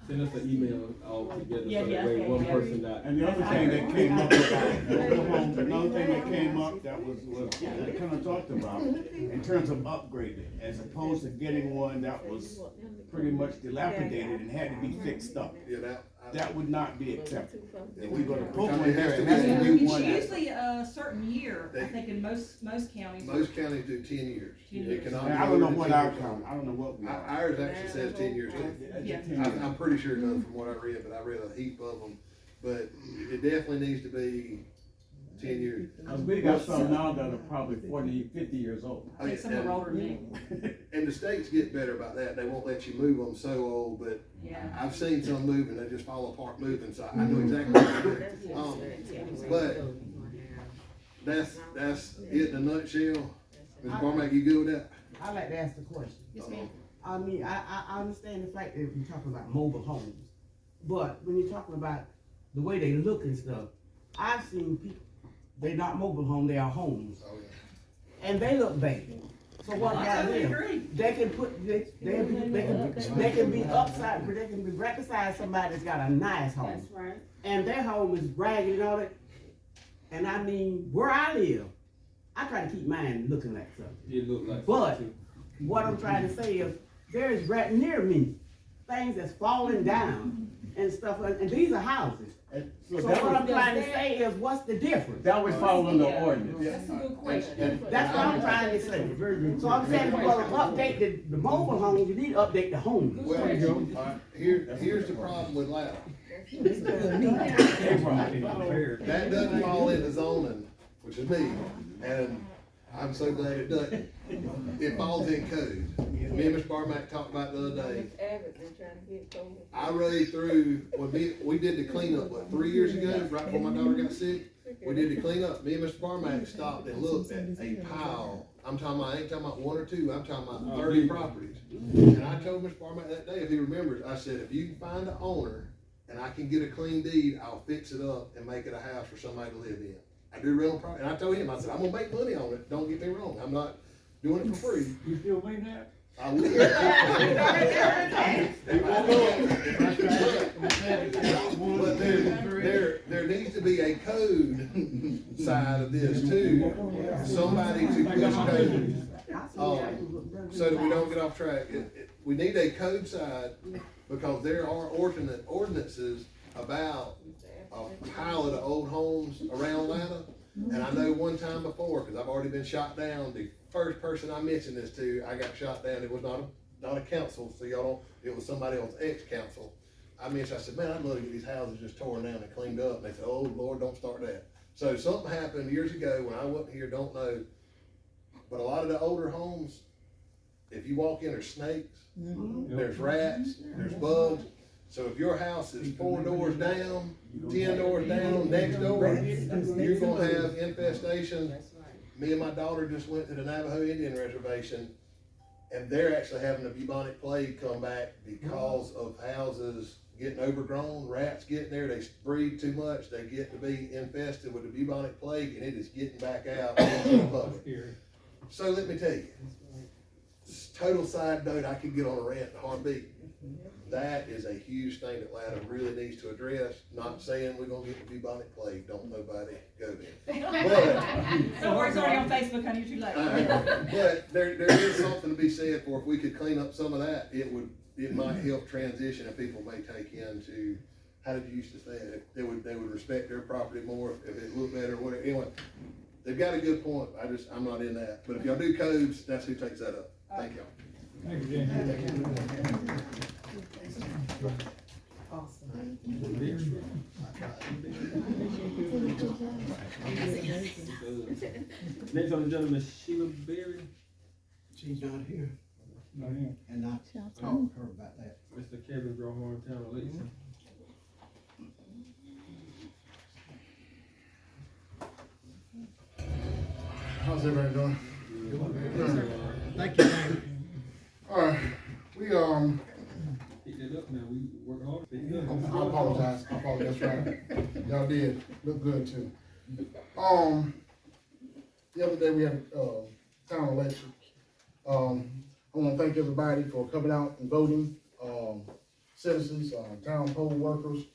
Send us an email all together Yeah, so yeah, that way okay, one yeah. person not. And the other thing that came up about mobile homes, another thing that came up that was kind of talked about in terms of upgrading, as opposed to getting one that was pretty much dilapidated and had to be fixed up. yeah, That would not be acceptable. If we're gonna put Because one it has there, to it has be- to be It's one that. usually a certain year, I think in most counties. most counties do 10 years. 10 It years. cannot And be I don't know older what than our 10 years. count, I don't know what we are. Ours actually says 10 years too. Yeah. I'm pretty sure it does from what I read, but I read a heap of them. But it definitely needs to be 10 years. Cause we got some now that are probably 40, 50 years old. I think some are older than me. And the states get better about that. They won't let you move them so old, but Yeah. I've seen some move and they just fall apart moving, so I know exactly what to do. But that's it in a nutshell. Ms. Barmack, you good with that? I like to ask the question. Yes, ma'am. I mean, I understand the fact that you're talking about mobile homes, but when you're talking about the way they look and stuff, I've seen people, they're not mobile home, they are homes, Oh, yeah. and they look bad. So what I about totally them? agree. They can put, they can be upside, they can be right beside somebody that's got a nice home, That's right. and their home is ragged and all that. And I mean, where I live, I try to keep mine looking like something. It look like. But something what I'm trying to say is, there is right near me, things that's falling down and stuff, and these are houses. So what I'm trying to say is, what's the difference? That would fall under ordinance. That's a good question. That's what I'm trying to say. So I'm saying, if we're gonna update the mobile homes, you need to update the homes. Well, all right, here's the problem with Latta. That doesn't fall into zoning, which is me, and I'm so glad it doesn't. It falls in code. Me and Mr. Barmack talked about it the other day. I rode through, when we did the cleanup, what, 3 years ago, right before my daughter got sick? We did the cleanup. Me and Mr. Barmack stopped and looked at a pile. I ain't talking about one or two, I'm talking about 30 properties. And I told Mr. Barmack that day, if he remembers, I said, if you can find an owner and I can get a clean deed, I'll fix it up and make it a house for somebody to live in. I do rental property, and I told him, I said, I'm gonna make money on it, don't get me wrong, I'm not doing it for free. You still mean that? I will. But there needs to be a code side of this too, somebody to push code. So that we don't get off track, we need a code side, because there are ordinances about a pilot of old homes around Latta. And I know one time before, cause I've already been shot down, the first person I mentioned this to, I got shot down, it was not a council, so y'all don't, it was somebody else's ex-council. I said, man, I'd love to get these houses just torn down and cleaned up, and they said, oh Lord, don't start that. So something happened years ago when I wasn't here, don't know, but a lot of the older homes, if you walk in, there's snakes, there's rats, there's bugs. So if your house is 4 doors down, 10 doors down, next door, you're gonna have infestation. Me and my daughter just went to the Navajo Indian Reservation. and they're actually having the bubonic plague come back because of houses getting overgrown, rats getting there, they breed too much, they get to be infested with the bubonic plague, and it is getting back out into the public. So let me tell you, total side note, I could get on a rant in a heartbeat. That is a huge thing that Latta really needs to address. Not saying we're gonna get the bubonic plague, don't nobody go there. Don't worry, it's already on Facebook, honey, you're too late. But there is something to be said for if we could clean up some of that, it might help transition, and people may take into, how did you used to say it? They would respect their property more if it looked better, whatever. Anyway, they've got a good point. I'm not in that. But if y'all do codes, that's who takes that up. Thank y'all. Thank you, Jen. Next on the agenda, Ms. Sheila Berry. She's not here, Not him. and I talked to her about that. Mr. Kevin Grohorn, Town of Lexington. How's everybody doing? Thank you, David. Alright, we, Pick that up now, we work hard. Pick it up. I apologize, right? Y'all did, look good too. The other day we had, town election. I wanna thank everybody for coming out and voting, citizens, town poll workers,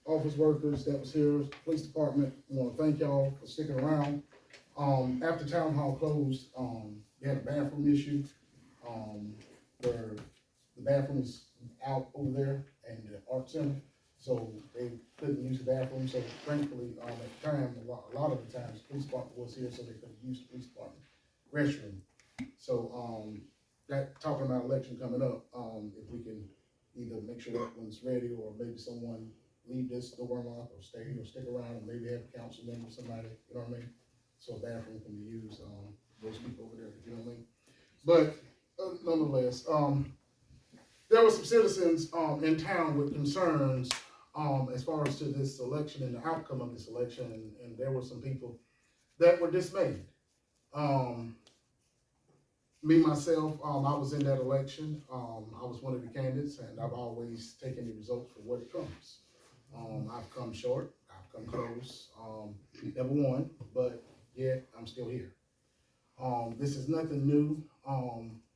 office workers that was here, police department. I wanna thank y'all for sticking around. After town hall closed, they had a bathroom issue, where the bathroom is out over there in the art center, so they couldn't use the bathroom, so thankfully, at the time, a lot of the times, the police department was here, so they could use the police department restroom. So, that, talking about election coming up, if we can either make sure that one's ready, or maybe someone leave this door unlocked, or stay, or stick around, and maybe have a council member or somebody, you know what I mean? So a bathroom can be used, those people over there, you know what I mean? But, nonetheless, there were some citizens, in town with concerns, as far as to this election and the outcome of this election, and there were some people that were dismayed. Me, myself, I was in that election, I was one of the candidates, and I've always taken the results for what it comes. I've come short, I've come close, never won, but yet I'm still here. This is nothing new,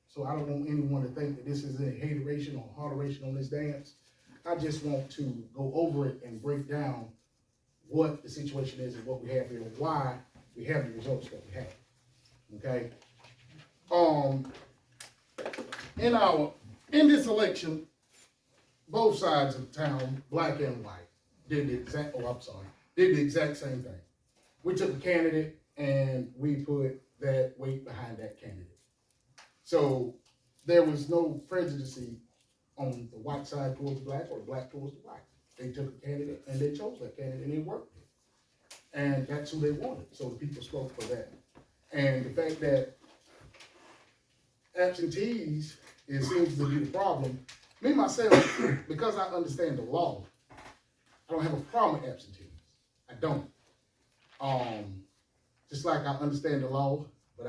so I don't want anyone to think that this is a hateration or holleration on this dance. I just want to go over it and break down what the situation is and what we have here, and why we have the results that we have, okay? In this election, both sides of town, black and white, did the exact same thing. We took a candidate and we put that weight behind that candidate. So there was no prejudice on the white side towards the black or the black towards the white. They took a candidate and they chose that candidate and it worked. And that's who they wanted. So the people spoke for that. And the fact that absentees, it seems to be the problem. Me, myself, because I understand the law, I don't have a problem with absentees. I don't. Just like I understand the law, but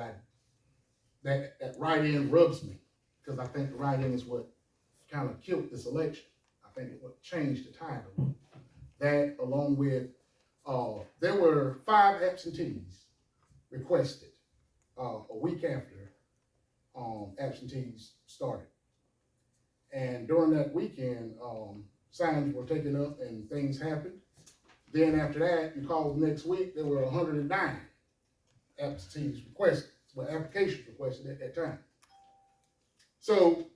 that write-in rubs me, because I think the write-in is what kind of killed this election. I think it what changed the tide of it. That, along with, there were 5 absentees requested a week after absentees started. And during that weekend, signs were taken up and things happened. Then after that, you called next week, there were 109 absentees requested, well, applications requested at that time. So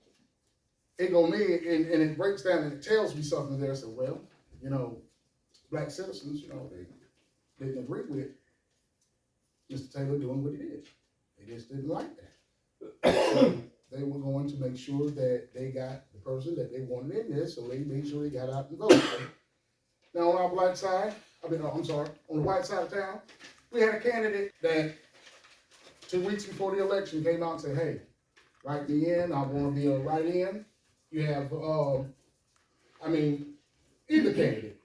it go me, and it breaks down and it tells me something there. So, well, you know, black citizens, you know, they didn't agree with Mr. Taylor doing what he did. They just didn't like that. So they were going to make sure that they got the person that they wanted in there, so they made sure they got out and voted. Now on our black side, on the white side of town, we had a candidate that 2 weeks before the election came out and said, hey, write me in, I want to be a write-in. You have, either candidate,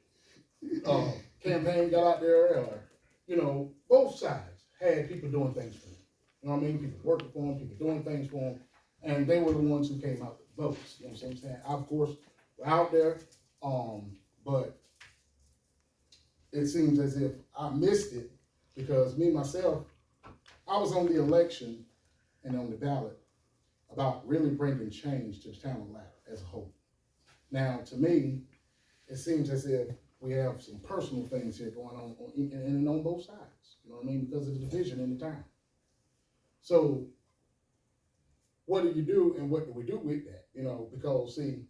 campaign got out there, you know, both sides had people doing things for them, You know what I mean? People working for them, people doing things for them, and they were the ones who came out with votes. You know what I'm saying? I, of course, were out there, but it seems as if I missed it because me, myself, I was on the election and on the ballot about really bringing change to the town of Latta as a whole. Now, to me, it seems as if we have some personal things here going on, and on both sides, you know what I mean, because of the division in the town. So, what do you do and what do we do with that? You know, because see,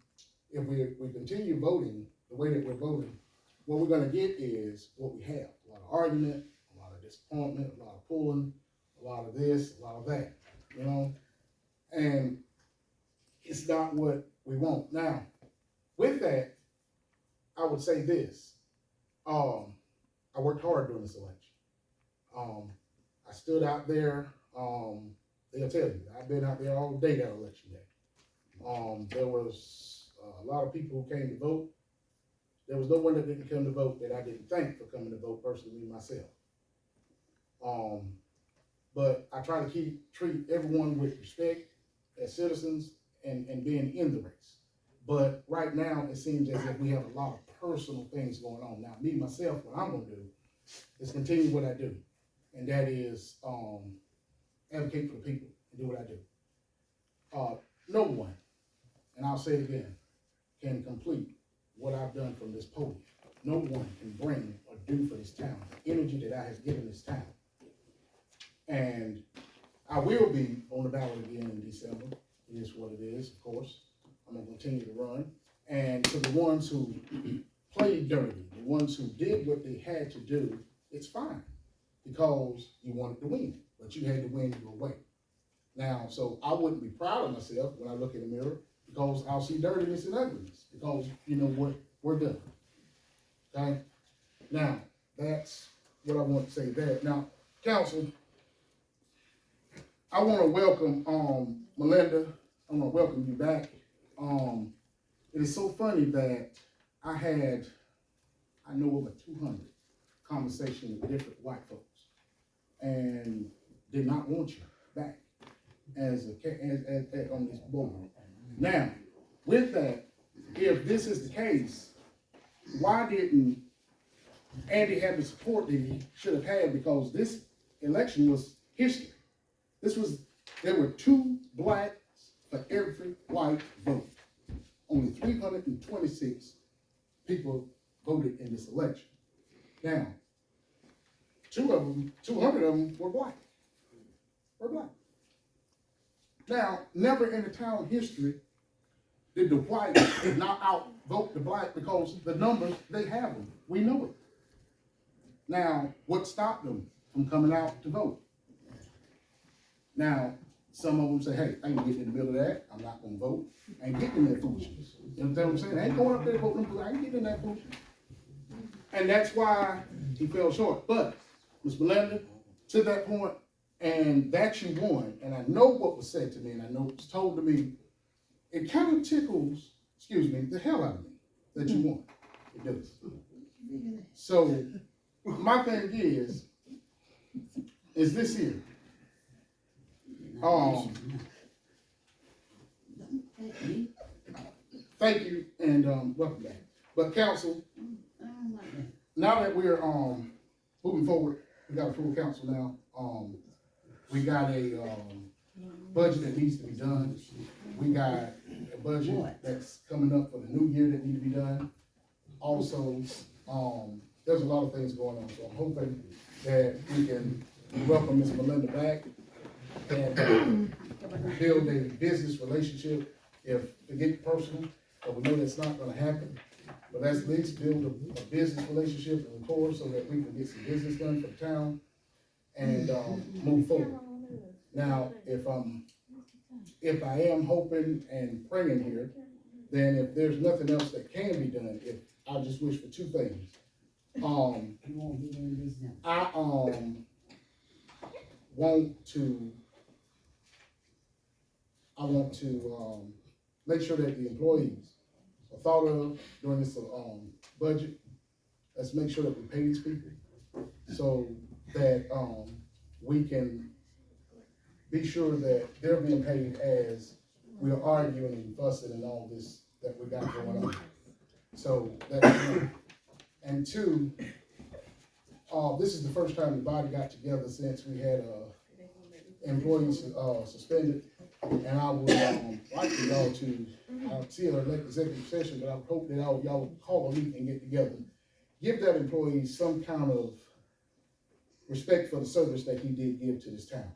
if we continue voting the way that we're voting, what we're gonna get is what we have, a lot of argument, a lot of disappointment, a lot of pulling, a lot of this, a lot of that, you know? And it's not what we want. Now, with that, I would say this. I worked hard during this election. I stood out there, they'll tell you, I've been out there all day that election day. There was a lot of people who came to vote. There was no one that didn't come to vote that I didn't thank for coming to vote, personally, myself. But I try to treat everyone with respect as citizens and being in the race. But right now, it seems as if we have a lot of personal things going on. Now, me, myself, what I'm gonna do is continue what I do. And that is advocate for the people and do what I do. No one, and I'll say it again, can complete what I've done from this podium. No one can bring or do for this town the energy that I have given this town. And I will be on the ballot again in December. It is what it is, of course. I'm gonna continue to run. And to the ones who played dirty, the ones who did what they had to do, it's fine. Because you wanted to win, but you had to win your way. Now, so I wouldn't be proud of myself when I look in the mirror because I'll see dirtiness and ugliness because you know what, we're done. Okay? Now, that's what I want to say there. Now, council, I want to welcome Melinda. I want to welcome you back. It is so funny that I know over 200 conversations with different white folks and did not want you back as on this board. Now, with that, if this is the case, why didn't Andy have the support that he should have had? Because this election was history. There were 2 blacks for every white vote. Only 326 people voted in this election. Now, 200 of them were black. Now, never in the town history did the white not outvote the black because the numbers, they have them. We know it. Now, what stopped them from coming out to vote? Now, some of them say, hey, I ain't getting in the middle of that. I'm not gonna vote. I ain't getting in that foolishness. You know what I'm saying? I ain't going up there voting. I ain't getting in that foolishness. And that's why he fell short. But, Ms. Melinda, to that point, and that you won, and I know what was said to me, and I know what was told to me, it kind of tickles, the hell out of me that you won. It does. So, my thing is this here. Thank you, and welcome back. But council, now that we're moving forward, we got a full council now. We got a budget that needs to be done. We got a budget that's coming up for the new year that need to be done. Also, there's a lot of things going on, so I'm hoping that we can welcome Ms. Melinda back and build a business relationship. If it gets personal, but we know that's not gonna happen, but let's at least build a business relationship and rapport so that we can get some business done for the town and move forward. Now, if I am hoping and praying here, then if there's nothing else that can be done, if I just wish for 2 things. I want to make sure that the employees are thought of during this budget. Let's make sure that we pay these people so that we can be sure that they're being paid as we are arguing and fussing and all this that we got going on. So that's one. And two, this is the first time the body got together since we had, employees, suspended. And I would, like for y'all to, I'll see an executive session, but I would hope that y'all would call a meeting and get together. Give that employee some kind of respect for the service that he did give to this town.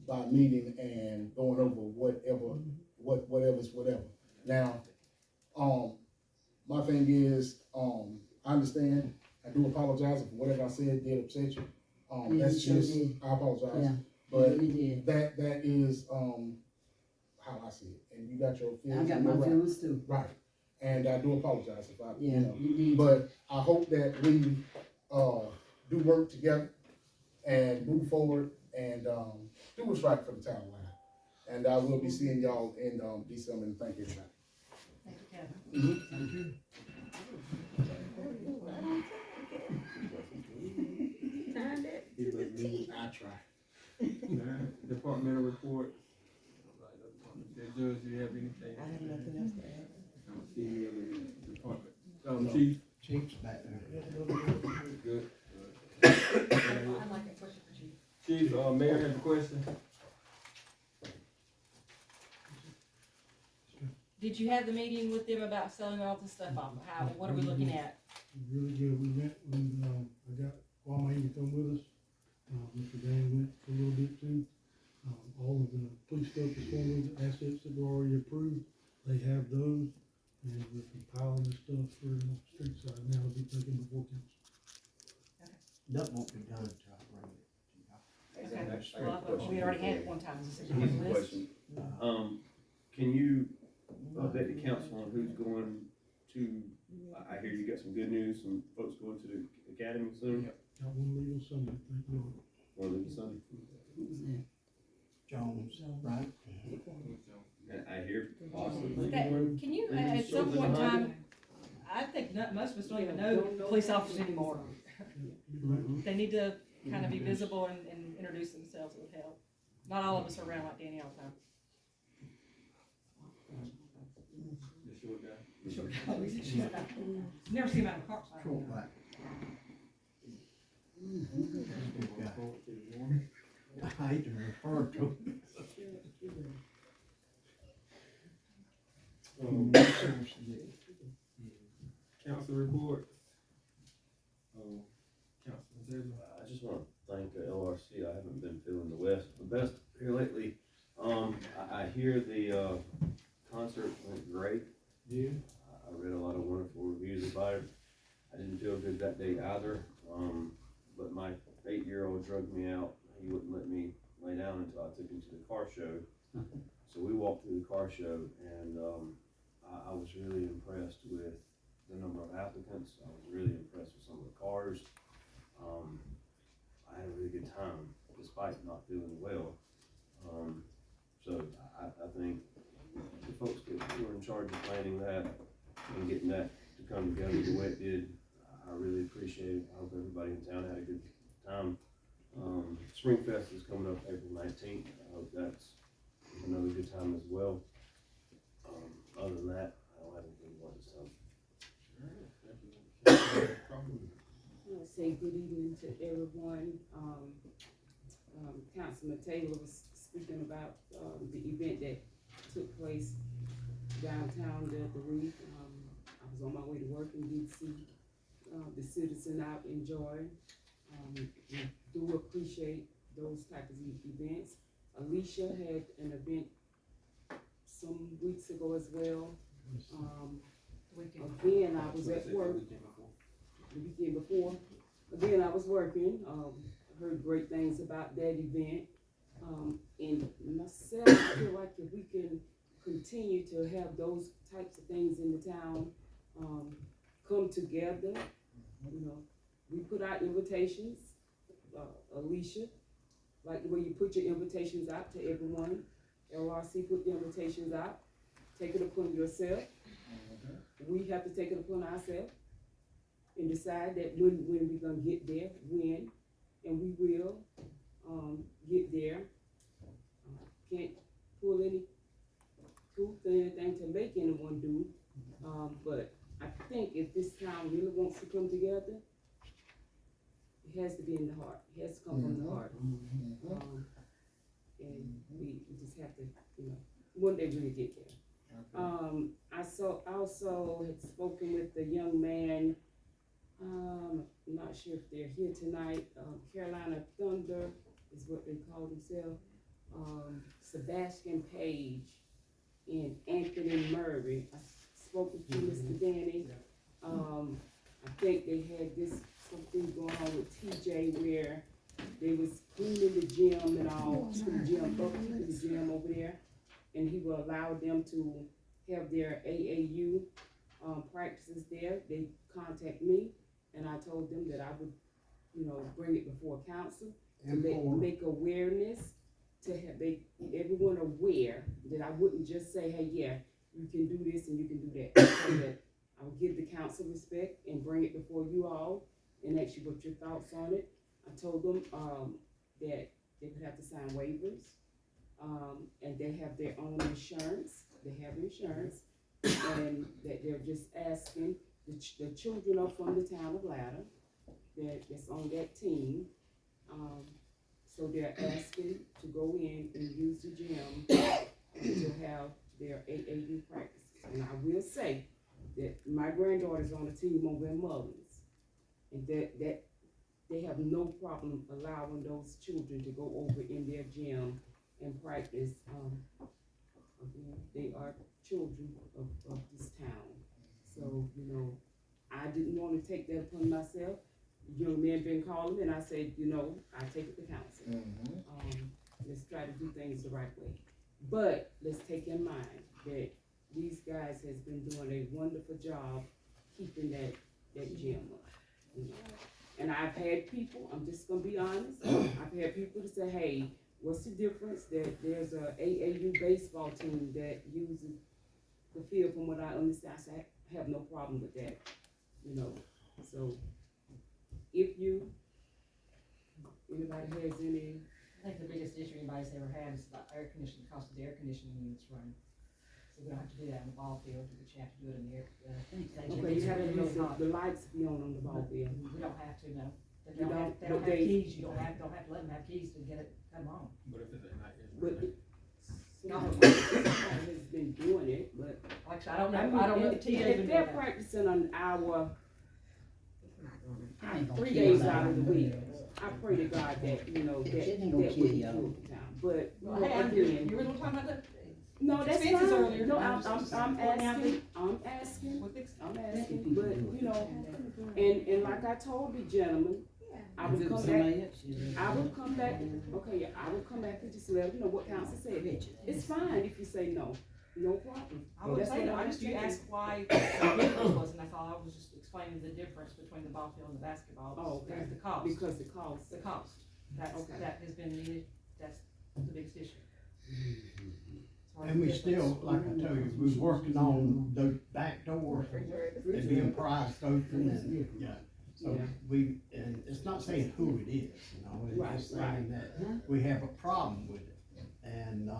By meeting and going over whatever's whatever. Now, my thing is, I understand, I do apologize if whatever I said did upset you. That's just, I apologize. Yeah. But You did. that is, how I see it, and you got your I feelings. got my right. feelings too. Right, and I do apologize if I, Yeah, you know, you did. but I hope that we, do work together and move forward and, do what's right for the town of Latta. And I will be seeing y'all in, December, and thank you everybody. Thank you, Kevin. Thank you. I try. Departmental report. Judge, do you have anything? I have nothing else to add. I don't see any other department. Chief? Chief's back there. Good. I'd like a question for Chief. Chief, Mayor has a question. Did you have the meeting with them about selling all this stuff off? How, what are we looking at? Really good, we met, when, I got Kwame to come with us, Mr. Dan went for a little bit too. All of the police stuff is going with the assets that were already approved, they have those, and we're compiling the stuff for the street side now, it'll be taken before council. That won't be done until I bring it to y'all. Okay. Well, we already had it one time. Is it on Here's the the list? question. Can you update the council on who's going to, I hear you got some good news, some folks going to the academy soon? Got one legal Sunday, thank you Lord. Or the Sunday? Jones, right? And I hear possibly. Okay, can you, at some point in time, I think most of us don't even know police officers anymore. They need to kind of be visible and introduce themselves, it would help. Not all of us are around like Danny all the time. The short guy. Short guy, he's a short guy. Never seen him out in the car. Short black. Good guy. I hate to refer to him. Council reports. Councilman Taylor. I just want to thank LRC. I haven't been feeling the best here lately. I hear the concert went great. Yeah. I read a lot of wonderful reviews about it. I didn't feel good that day either. But my 8-year-old drugged me out. He wouldn't let me lay down until I took him to the car show. So we walked through the car show, and I was really impressed with the number of applicants. I was really impressed with some of the cars. I had a really good time despite not feeling well. So I think the folks that were in charge of planning that and getting that to come together the way it did, I really appreciate it. I hope everybody in town had a good time. Spring Fest is coming up April 19th. I hope that's another good time as well. Other than that, I don't have anything more this time. I want to say good evening to everyone. Councilman Taylor was speaking about, the event that took place downtown the other week. I was on my way to work and did see, the citizen out enjoy. We do appreciate those types of events. Alicia had an event some weeks ago as well. Again, I was at work the weekend before. Again, I was working, heard great things about that event. And myself, I feel like if we can continue to have those types of things in the town, come together, you know, we put out invitations, Alicia, like the way you put your invitations out to everyone. LRC put the invitations out, take it upon yourself. We have to take it upon ourselves and decide that when we're gonna get there, when, and we will, get there. can't pull any tooth or anything to make anyone do. But I think if this town really wants to come together, it has to be in the heart, it has to come from the heart. And we just have to, you know, one day really get there. I also had spoken with the young man, I'm not sure if they're here tonight, Carolina Thunder is what they call themselves, Sebastian Page and Anthony Murray. I spoke with you, Mr. Danny. I think they had something going on with TJ where they was cleaning the gym and all, keeping the gym up, keeping the gym over there. And he will allow them to have their AAU practices there. They contact me, and I told them that I would, you know, bring it before council to make awareness, to have everyone aware that I wouldn't just say, hey, yeah, you can do this and you can do that. So that I would give the council respect and bring it before you all and ask you what your thoughts on it. I told them that they would have to sign waivers, and they have their own insurance. They have insurance, and that they're just asking, the children are from the town of Latta, that's on that team. So they're asking to go in and use the gym to have their AAU practices. And I will say that my granddaughter's on a team over in Mullins, and that they have no problem allowing those children to go over in their gym and practice. Again, they are children of this town. So, you know, I didn't want to take that upon myself. The young men been calling, and I said, you know, I take it to council. Let's try to do things the right way. But let's take in mind that these guys has been doing a wonderful job keeping that gym up. You know? And I've had people, I'm just gonna be honest, I've had people to say, hey, what's the difference that there's a AAU baseball team that uses the field? From what I understand, I say, I have no problem with that, you know. So if anybody has any. I think the biggest issue anybody's ever had is about air conditioning, the cost of the air conditioning units running. So we don't have to do that in the ball field, but you have to do it in the air. Okay, you have to use the lights be on the ball field. We don't have to, no. They You don't don't, have, they don't but have they- keys, you don't have to let them have keys to get it, come on. But if it's at night, it's But right. somebody has been doing it, but. Like I said, I don't know if TJ's been If doing they're that. practicing an hour, I ain't gonna 3 kill days that. out of the week, I pray to God that, you know, that ain't would gonna kill be y'all. cool for town. But, you Well, know, hey, again, you were talking about the no, that's expenses fine. earlier. No, I'm I'm asking, I'm asking, but, you know, and like I told the gentleman, I would come back, okay, yeah, I would come back and just let them know what council said. It's fine if you say no, no problem. I would That's say, what I I'm just, you saying. asked why the difference was, and that's all, I was just explaining the difference between the ball field and the basketball. Oh, okay. Is the cost. Because the cost. The cost, Okay. that has been needed, that's the biggest issue. As far as And we the still, difference. like I told you, we was working on those back doors, they being prized open and, yeah. So and it's not saying who it is, you know, it's just saying that we have a problem with it. And,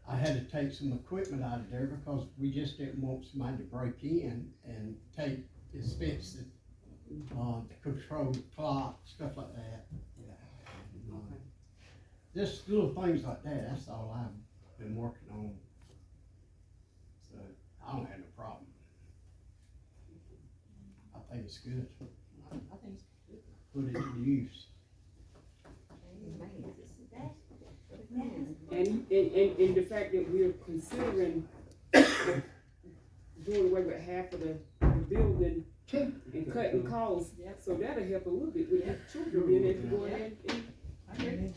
I had to take some equipment out of there because we just didn't want somebody to break in and take expensive, to control the clock, stuff like that. Yeah. And, just little things like that, that's all I've been working on. So, I don't have no problem. I think it's good. I think it's Put it to use. And the fact that we're considering doing away with half of the building and cutting costs, so that'll help a little bit with the children being able to go ahead and. I agree.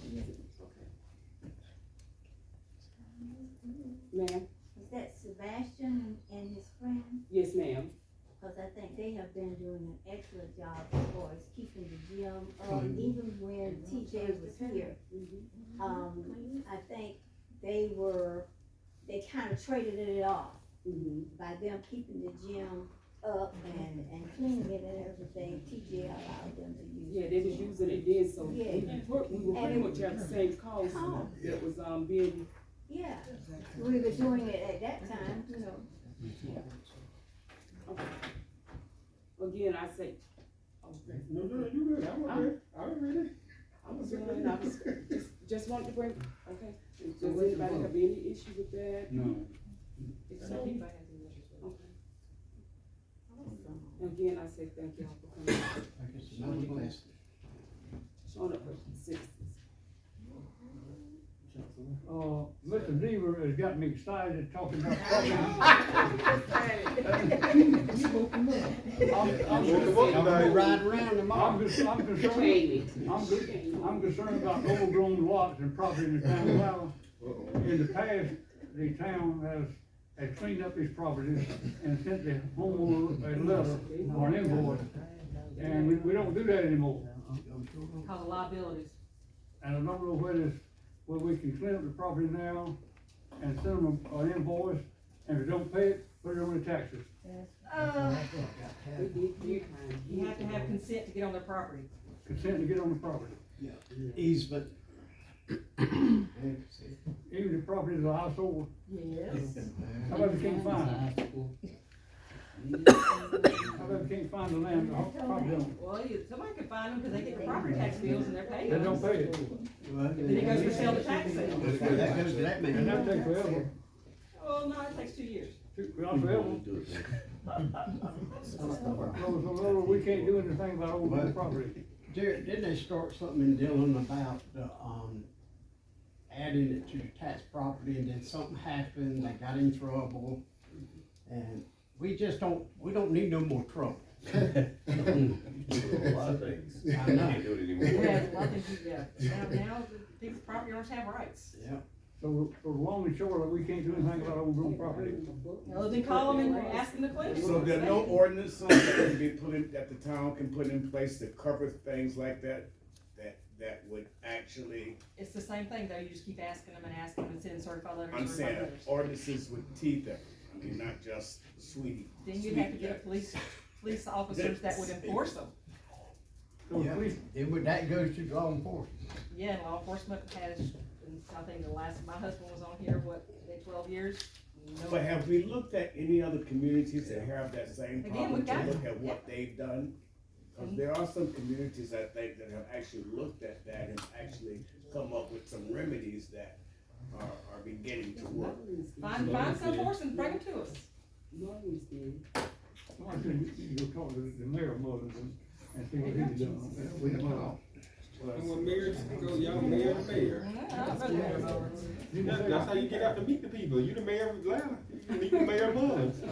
Ma'am, Is that Sebastian and his friend? yes, ma'am. Cause I think they have been doing an excellent job as far as keeping the gym up, even when TJ was here. I think they kind of traded it off by them keeping the gym up and cleaning it and everything. TJ allowed them to use it. Yeah, they was using it then, so Yeah. we were pretty much have the same cost that was, being Yeah, we were doing it at that time, you know. Again, I say, okay. No, you good, I'm okay, I'm ready. I was doing, I was, just wanted to bring, okay. Does anybody have any issue with that? No. If So so, anybody has any issues with it? okay. Again, I say thank y'all for coming, I guess another blessing. showing up for citizens. Mr. Deaver has got me excited talking about property. Y'all be riding around tomorrow. I'm concerned about overgrown lots and property in the town of Latta. In the past, the town has cleaned up these properties and sent the homeowner a letter or an invoice. And we don't do that anymore. Cause of liabilities. And I don't know whether we can clean up the property now and send them an invoice, and if they don't pay it, put it on the taxes. We did, You have to have consent to get on their property. Consent to get on the property. Yeah, easement. Even the property is a household. Yes. How about we can't find it? How about we can't find the land, the property owner? Well, somebody can find them because they get the property tax bills and they're paying. They don't pay it. Then it goes for sale to tax sale. That goes to that man. And that takes forever. Well, no, it takes 2 years. Not forever. So we can't do anything about overgrown property. Jared, didn't they start something in Dillon about the, adding it to the tax property, and then something happened, they got in trouble, and we don't need no more trouble. A lot of things. I know. Can't do it We anymore. have a lot of things, yeah. Now the people, property owners have rights. Yeah. So the long and short, we can't do anything about overgrown property. Well, then call them and ask them the question. So there are no ordinances that can be put in, that the town can put in place to cover things like that, that would actually, It's the same thing though, you just keep asking them and sending certified letters. I'm certified saying, letters. ordinances with teeth in them. I mean, not just sweetie. Then you'd have to get police officers that would enforce them. Yeah, that goes to law enforcement. Yeah, and law enforcement has, I think my husband was on here, 12 years? No. But have we looked at any other communities that have that same Again, problem we've to got- look at what they've done? Cause there are some communities, I think, that have actually looked at that and actually come up with some remedies that are beginning to work. Find some force and bring them to us. Norman's did. Well, I think you go talk to the mayor of Mullins and see what he's doing. We have talked. And when mayors go, y'all mayor to mayor. That's how you get out to meet the people. You the mayor of Atlanta, you meet the mayor of Mullins. Who's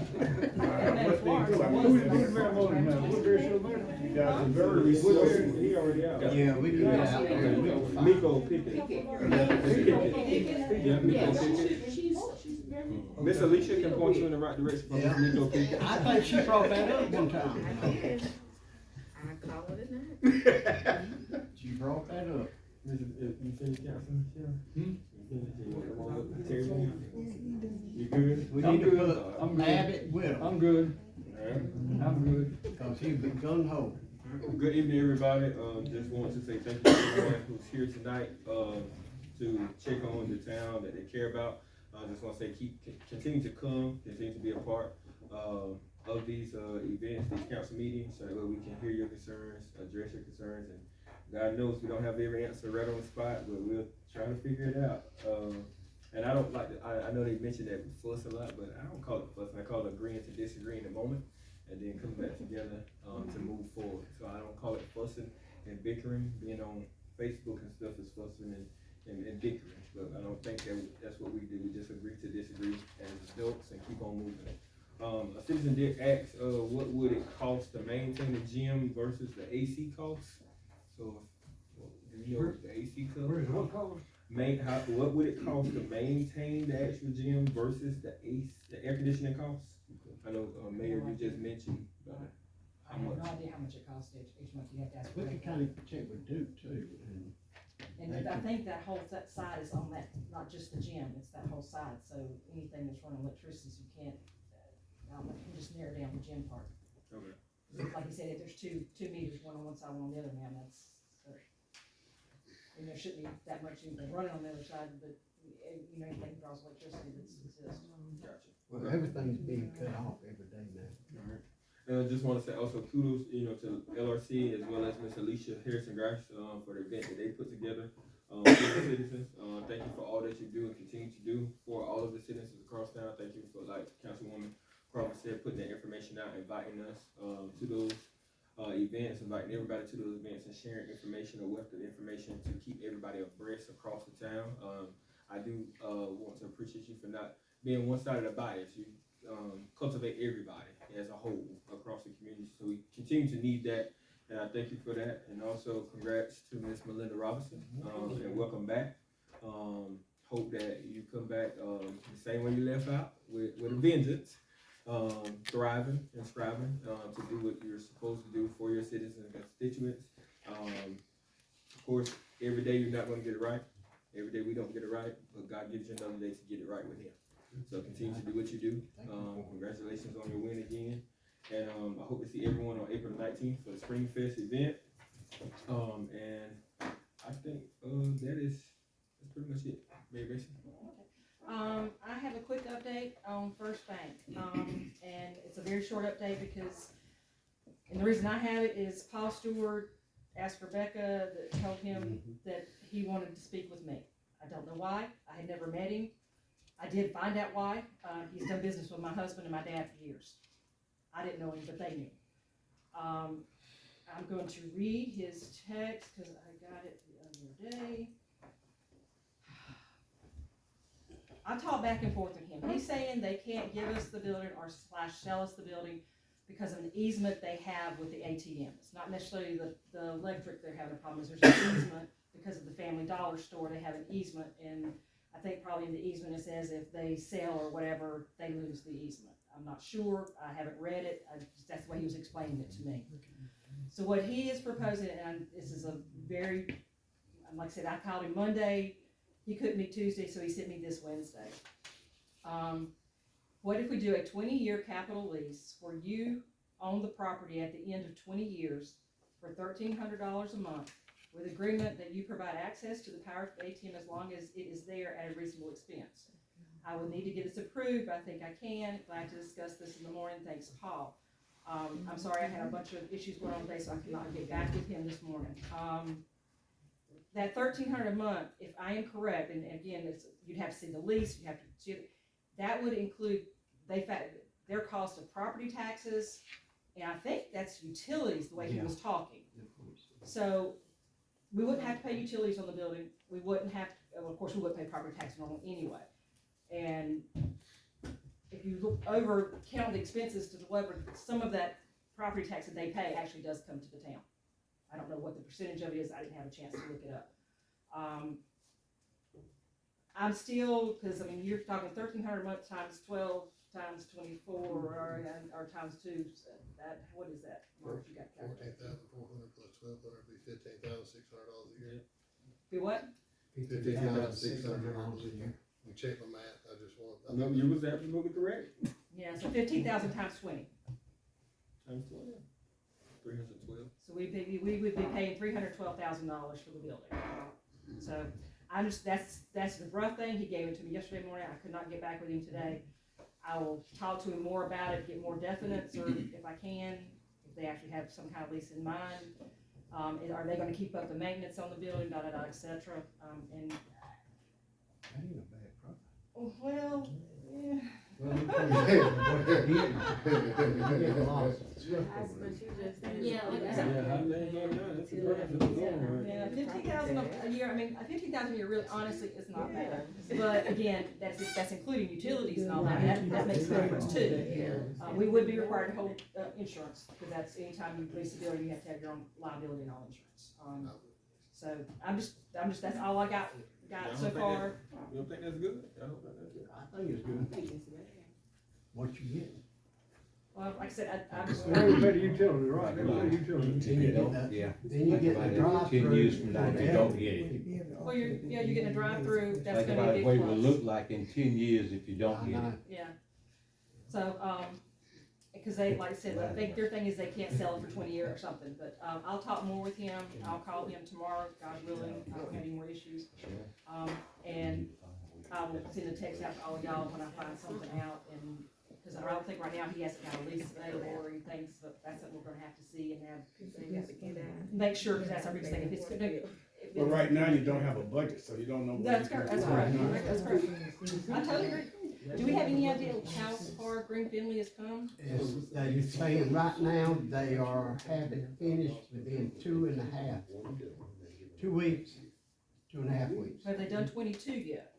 the mayor of Mullins now? Woodbury still mayor? You guys are very Woodbury, resourceful. he already out. Yeah, we can get out there. We'll find- Miko Pickett. Yeah, Miko Yeah, Pickett. she's very. Miss Alicia can point you in the right direction for Yeah. Miko Pickett. I think she brought that up one time. I call it a night. She brought that up. You finished, Councilman? Hmm? You good? We I'm need to good. put I'm good. Abbott with him, I'm good, Alright. I'm good. cause he been gun ho. Good evening, everybody. Just wanted to say thank you to everyone who's here tonight, to check on the town that they care about. I just want to say continue to come, continue to be a part, of these, events, these council meetings, so that way we can hear your concerns, address your concerns, and God knows we don't have every answer right on the spot, but we'll try to figure it out. And I don't like I know they mentioned that we fuss a lot, but I don't call it fussing. I call it agreeing to disagree in the moment, and then coming back together, to move forward. So I don't call it fussing and bickering. Being on Facebook and stuff is fussing and bickering, but I don't think that's what we do. We just agree to disagree as adults and keep on moving. A citizen did ask, what would it cost to maintain the gym versus the AC costs? So, do you know what the AC costs? Where's what color? What would it cost to maintain the actual gym versus the air conditioning costs? I know, Mayor, you just mentioned, I have no idea how much it costs each month, you have to ask. We could kinda check with Duke too, And I think that whole side is on that, not just the gym, it's that whole side, so anything that's running electricity, you can't, you can just narrow down the gym part. Okay. Like you said, if there's two meters, one on one side, one on the other, man, that's, and there shouldn't be that much even running on the other side, but you know, anything draws electricity that's exists. Gotcha. Well, everything's being cut off every day now. Alright. And I just wanna say also kudos, you know, to LRC as well as Miss Alicia Harrison Grice, for the event that they put together, for the citizens. Thank you for all that you do and continue to do for all of the citizens across town. Thank you for, like Councilwoman Crawford said, putting that information out, inviting us, to those, events, inviting everybody to those events and sharing information, a wealth of information to keep everybody abreast across the town. I do, want to appreciate you for not being one-sided bias. You, cultivate everybody as a whole across the community. So we continue to need that, and I thank you for that. And also congrats to Miss Melinda Robinson, and welcome back. Hope that you come back, the same way you left out, with a vengeance, thriving and striving, to do what you're supposed to do for your citizens and constituents. Of course, every day you're not gonna get it right. Every day we don't get it right, but God gives you another day to get it right with Him. So continue to do what you do. Congratulations on your win again. And I hope to see everyone on April 19th for the Spring Fest event. And I think that's pretty much it. Mary Mason? I have a quick update on First Bank. And it's a very short update because, and the reason I have it is Paul Stewart asked Rebecca, that told him that he wanted to speak with me. I don't know why. I had never met him. I did find out why. He's done business with my husband and my dad for years. I didn't know him, but they knew. I'm going to read his text because I got it the other day. I talked back and forth with him. He's saying they can't give us the building or / sell us the building because of an easement they have with the ATM. It's not necessarily the electric they're having a problem with. There's an easement because of the Family Dollar store. They have an easement, and I think probably in the easement it says if they sell or whatever, they lose the easement. I'm not sure. I haven't read it. That's the way he was explaining it to me. So what he is proposing, and this is a very, like I said, I called him Monday. He couldn't meet Tuesday, so he sent me this Wednesday. What if we do a 20-year capital lease where you own the property at the end of 20 years for $1,300 a month, with agreement that you provide access to the power ATM as long as it is there at a reasonable expense? I would need to get this approved. I think I can. Glad to discuss this in the morning. Thanks, Paul. I'm sorry, I had a bunch of issues going on today, so I could not get back with him this morning. That $1,300 a month, if I am correct, and again, you'd have to see the lease, you have to see it, that would include their cost of property taxes, and I think that's utilities, the way he was talking. So we wouldn't have to pay utilities on the building. We wouldn't have to, well, of course, we wouldn't pay property tax normal anyway. And if you look over, count the expenses to deliver, some of that property tax that they pay actually does come to the town. I don't know what the percentage of it is. I didn't have a chance to look it up. I'm still, because I mean, you're talking $1,300 a month times 12 times 24 or times 2. So that, what is that? Mark, you got calculated. 14,400 plus 1,200 would be $15,600 a year. Be what? $15,600 a year. You check my math. I just want. No, you was absolutely correct. Yeah, so 15,000 times 20. Times 12. 312. So we would be paying $312,000 for the building. So I'm just, that's the rough thing. He gave it to me yesterday morning. I could not get back with him today. I will talk to him more about it, get more definites, or if I can, if they actually have some kind of lease in mind. Are they going to keep up the maintenance on the building, et cetera. And That ain't a bad product. well, yeah. Well, what you're getting, you get a lot of stuff That's over what there. you just said. Yeah, How they going now? That's the price of the going right. Yeah, 15,000 a year. I mean, 15,000 a year really, honestly, is not bad. But again, that's including utilities and all that. That makes a difference too. We would be required to hold insurance, because that's anytime you lease a building, you have to have your own liability and all insurance. So I'm just that's all I got so far. You don't think that's good? I don't think that's good. I think it's good. What you get. Well, like I said, I just. Better utility, right? Better utility. Then you don't, yeah. Then you get the drive-through. 10 years from now, you don't get it. Well, you're getting a drive-through. That's Think gonna about be a what big it will plus. look like in 10 years if you don't get it. Yeah. So, because they, like I said, I think their thing is they can't sell it for 20 years or something, but, I'll talk more with him. I'll call him tomorrow, God willing. I don't have any more issues. And I will send a text out to all y'all when I find something out, and, cause I don't think right now he hasn't got a lease available or anything, so that's something we're gonna have to see and have, make sure, cause that's our biggest thing, if it's gonna, if But it's. right now, you don't have a budget, so you don't know. what That's you can correct, that's do. correct, that's correct. I totally agree. Do we have any idea how far Green Finley has come? Is they saying right now, they are have it finished within 2.5, 2 weeks, 2.5 weeks. Have they done 22 yet?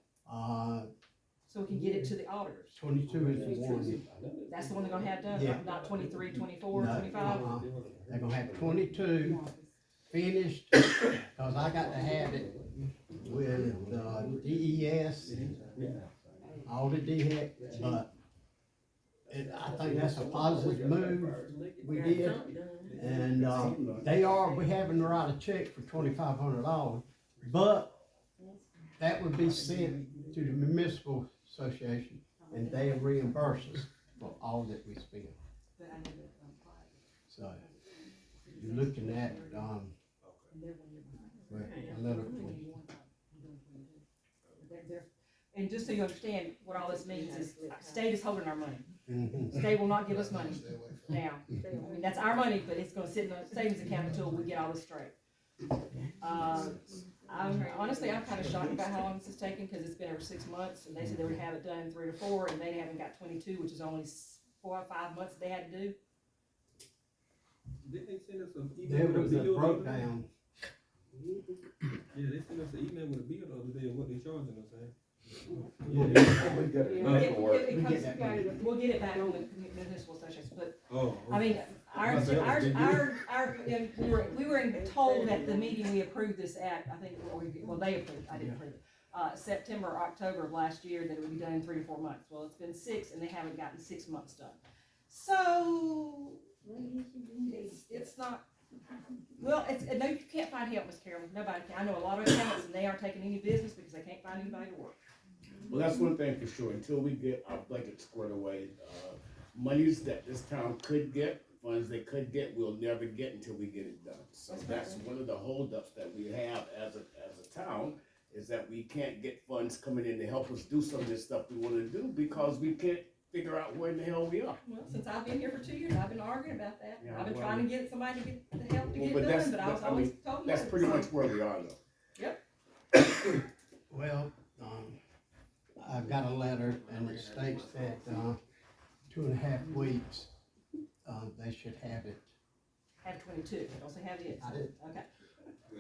So we can get it to the auditors? 22 is the one. That's the one they're gonna have done, Yeah. not 23, 24, No, 25? They're gonna have 22 finished, cause I got to have it with, DES, all the DHEC, but I think that's a positive move we did. And, we're having to write a check for $2,500, but that would be sent to the municipal association, and they reimburse us for all that we spend. So, you're looking at, a little. And just so you understand, what all this means is, state is holding our money. Mhm. State will not give us money now. I mean, that's our money, but it's gonna sit in the savings account until we get all this straight. Honestly, I'm kinda shocked about how long this is taking, cause it's been over 6 months, and they said they would have it done in 3 to 4, and they haven't got 22, which is only 4 or 5 months they had to do. Didn't they send us an There email was with a a bill? breakdown. Yeah, they sent us an email with a bill the other day of what they charging us, eh? We'll get it back from the municipal association, but Oh. I mean, we were told at the meeting we approved this at, I think, they approved, I didn't approve it. September or October of last year, that it would be done in 3 to 4 months. Well, it's been 6, and they haven't gotten 6 months done. So, it's not, well, no, you can't find help, Miss Carolyn, nobody can. I know a lot of accountants, and they aren't taking any business because they can't find anybody to work. Well, that's one thing for sure, until we get our budget squared away, monies that this town could get, funds they could get, we'll never get until we get it done. So that's one of the holdups that we have as a town, is that we can't get funds coming in to help us do some of this stuff we wanna do, because we can't figure out where in the hell we are. Well, since I've been here for 2 years, I've been arguing about that. Yeah, I've been well- trying to get somebody to get the help to Well, get but it that's- done, but I was but, I always mean, told no. That's pretty so- much where we are though. Well, I've got a letter and it states that, 2.5 weeks, they should have it. Have 22, don't say have it. I did. Okay.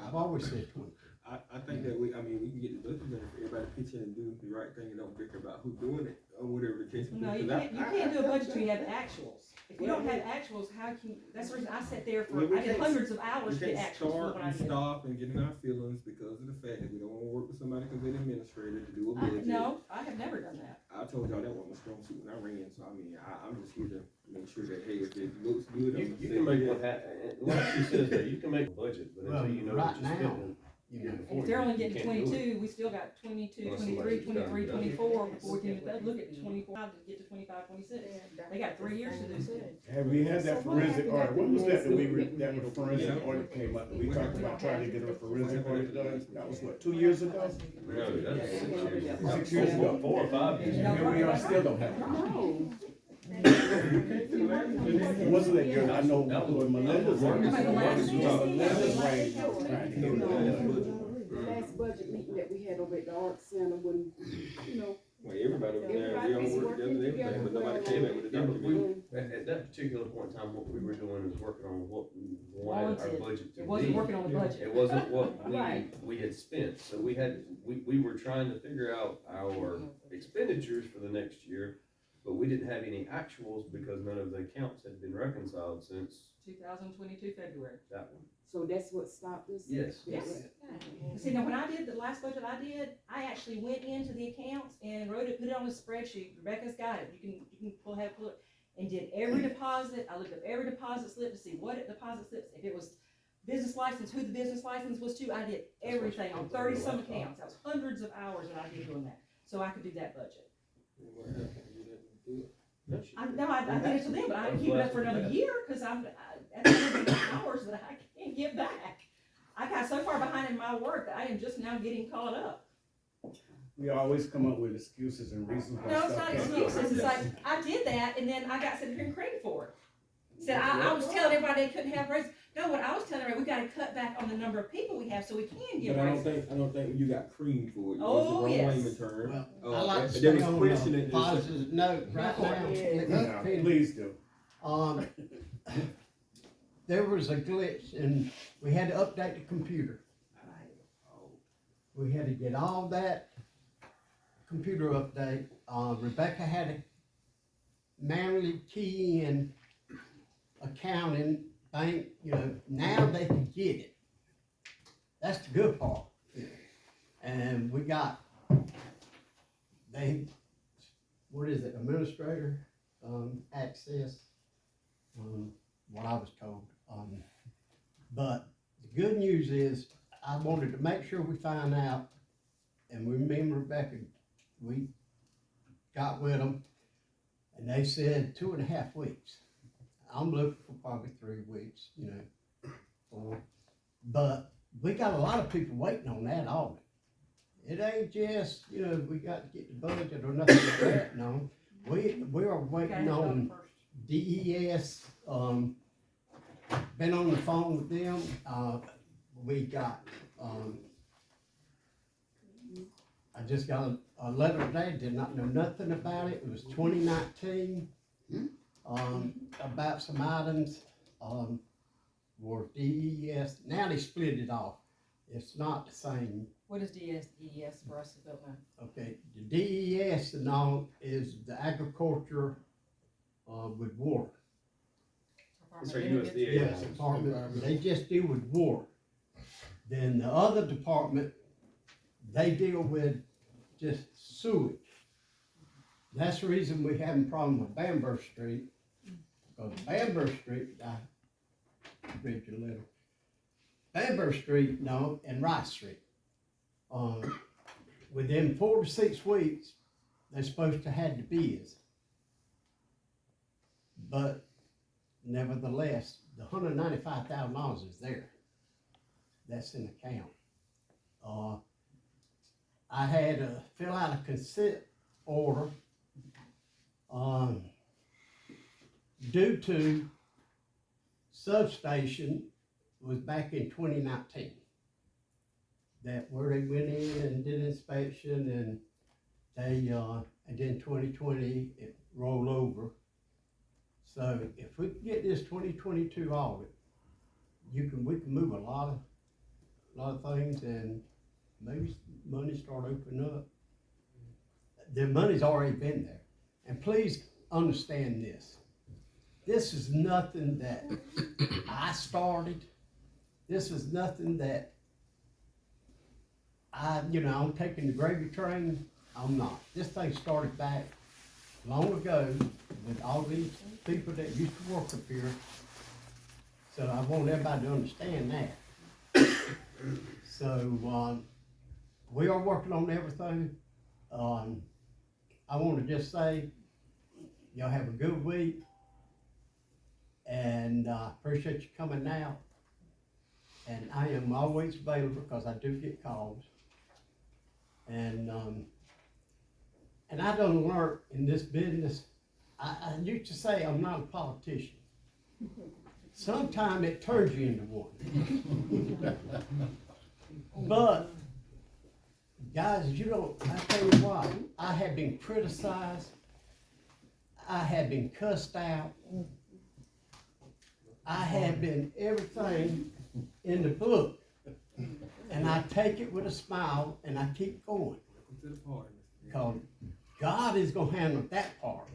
I've always said 20. I think that we can get the budget done if everybody pitch in and do the right thing and don't bicker about who's doing it, or whatever the case may be. No, you 'Cause can't do a budget till you have actuals. If you don't have actuals, how can, that's the reason I sat there Well, for, I did hundreds of hours to We get can't actuals start when I and did. stop and get in our feelings because of the fact that we don't wanna work with somebody because they're the administrator to do a budget. No, I have never done that. I told y'all that wasn't my strong suit when I ran, so I mean, I'm just here to make sure that, hey, if it looks good, I'm You gonna can say, make yeah. one happen, like she says that, you can make a budget, but Well, until you know right what you're now, spending. you know, And if they're only You getting can't do it. 22, we still got 22, Unless 23, somebody's done 23, it. 24, before we can even look at 24, to get to 25, 26. They got 3 years to do so. Have we had that forensic audit? When was that that the forensic audit came up? We talked about trying to get a forensic audit done. That was what, 2 years ago? No, that's 6 years. 6 years ago. 4 or 5 years. Here we are, still don't have it. It wasn't that year, I know when Melinda's on, Melinda's reign, trying to get it done. The last budget meeting that we had over at the Art Center, when, you know, Well, everybody was there, everybody we was all worked together and working everything, but together. nobody came back with a Yeah, but document. at that particular point in time, what we were doing is working on what we wanted our Wanted. budget to It be. wasn't working on the budget. It wasn't what Right. we had spent, so we were trying to figure out our expenditures for the next year, but we didn't have any actuals because none of the accounts had been reconciled since 2022 February. that one. so that's what stopped us? Yes. Yes. See, now when I did the last budget I did, I actually went into the accounts and wrote it, put it on a spreadsheet. Rebecca's got it. You can pull it, and did every deposit. I looked up every deposit slip to see what deposit slips, if it was business license, who the business license was to. I did everything on 30 some accounts. That was hundreds of hours that I did doing that, so I could do that budget. I did it to them, but I didn't keep it up for another year, cause that's hundreds of hours that I can't get back. I got so far behind in my work that I am just now getting caught up. We always come up with excuses and reasons why No, it's stuff not can't go. excuses, it's like, I did that, and then I got sent here and credit for it. Said, I was telling everybody they couldn't have raises. No, what I was telling everybody, we gotta cut back on the number of people we have so we can give But raises. I don't think you got creamed for it. Oh, It was the yes. wrong layman term. Well, I like to There stay was on questioning a this- positive note right now. Let me Yeah, finish. please do. There was a glitch and we had to update the computer. We had to get all that computer update. Rebecca had to manually key in accounting, bank, now they can get it. That's the good part. And we got, administrator, access, what I was told. But the good news is, I wanted to make sure we find out, and me and Rebecca, we got with them, and they said 2.5 weeks. I'm looking for probably 3 weeks, 4. But we got a lot of people waiting on that audit. It ain't just, we got to get the budget or nothing like that, no. We are waiting on DES, been on the phone with them, we got, I just got a letter today, did not know nothing about it, it was 2019, about some items, were DES, now they split it off, it's not the same. What is DES for us to don't know? Okay, the DES and all is the agriculture, with water. It's for USDA. Yes, department, they just deal with water. Then the other department, they deal with just sewage. That's the reason we having a problem with Bamber Street, because Bamber Street, I read your letter. Bamber Street, no, and Rice Street. Within 4 to 6 weeks, they're supposed to have the bids. But nevertheless, the $195,000 is there. That's in account. I had to fill out a consent order, due to substation was back in 2019. That where they went in and did inspection and they, and then 2020, it rolled over. So if we can get this 2022 audit, we can move a lot of things and maybe money start opening up. The money's already been there. And please understand this. This is nothing that I started. This is nothing that I'm taking the gravy train. I'm not. This thing started back long ago with all these people that used to work up here. So I want everybody to understand that. So, we are working on everything. I want to just say, y'all have a good week. And I appreciate you coming out. And I am always available because I do get calls. And I done learned in this business, I used to say I'm not a politician. Sometimes it turns you into one. But, guys, I tell you what, I have been criticized. I have been cussed out. I have been everything in the book. And I take it with a smile and I keep going. Because God is going to handle that part.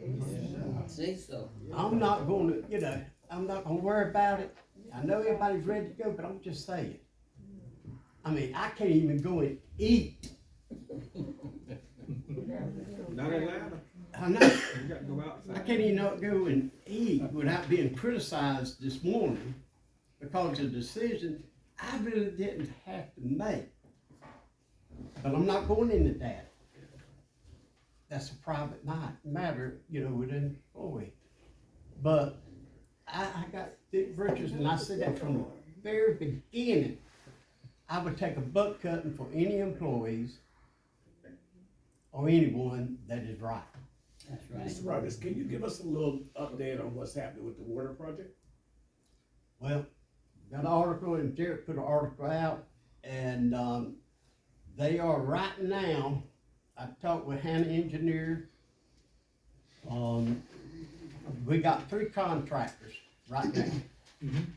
Say so. I'm not going to, I'm not going to worry about it. I know everybody's ready to go, but I'm just saying. I mean, I can't even go and eat. Not in Latta. I know. You gotta go outside. I can't even go and eat without being criticized this morning because of the decision I really didn't have to make. But I'm not going into that. That's a private matter, with an employee. But I got thick britches, and I said that from the very beginning. I would take a butt cutting for any employees, or anyone that is right. That's right. Mr. Rogers, can you give us a little update on what's happening with the water project? Well, got an article, and Jared put an article out, and, they are right now, I talked with Hannah Engineer. We got 3 contractors right now.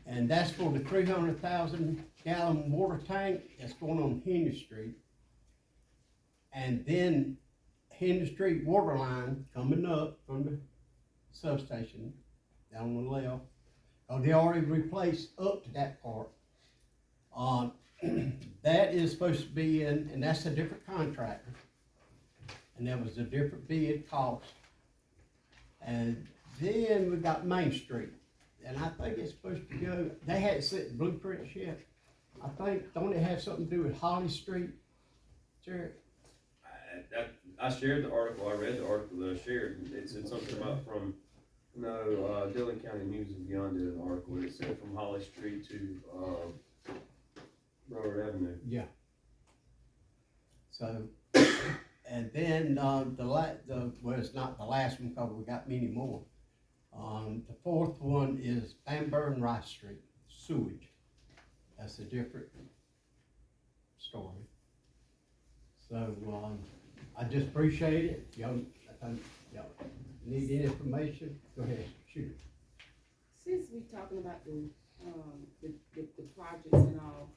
And that's for the 300,000 gallon water tank that's going on Henry Street. And then Henry Street water line coming up from the substation down on the left. They already replaced up to that part. That is supposed to be in, and that's a different contractor. And that was a different bid cost. And then we got Main Street. And I think it's supposed to go, they hadn't sent blueprints yet. I think, don't it have something to do with Holly Street, Jared? I shared the article, I read the article that I shared, it said something about from, Dillon County News and Beyond did an article, it said from Holly Street to, Robert Avenue. Yeah. So, and then, well, it's not the last one, because we got many more. The 4th one is Bamber and Rice Street, sewage. That's a different story. So, I just appreciate it. Y'all need any information? Go ahead, shoot. Since we talking about the projects and all,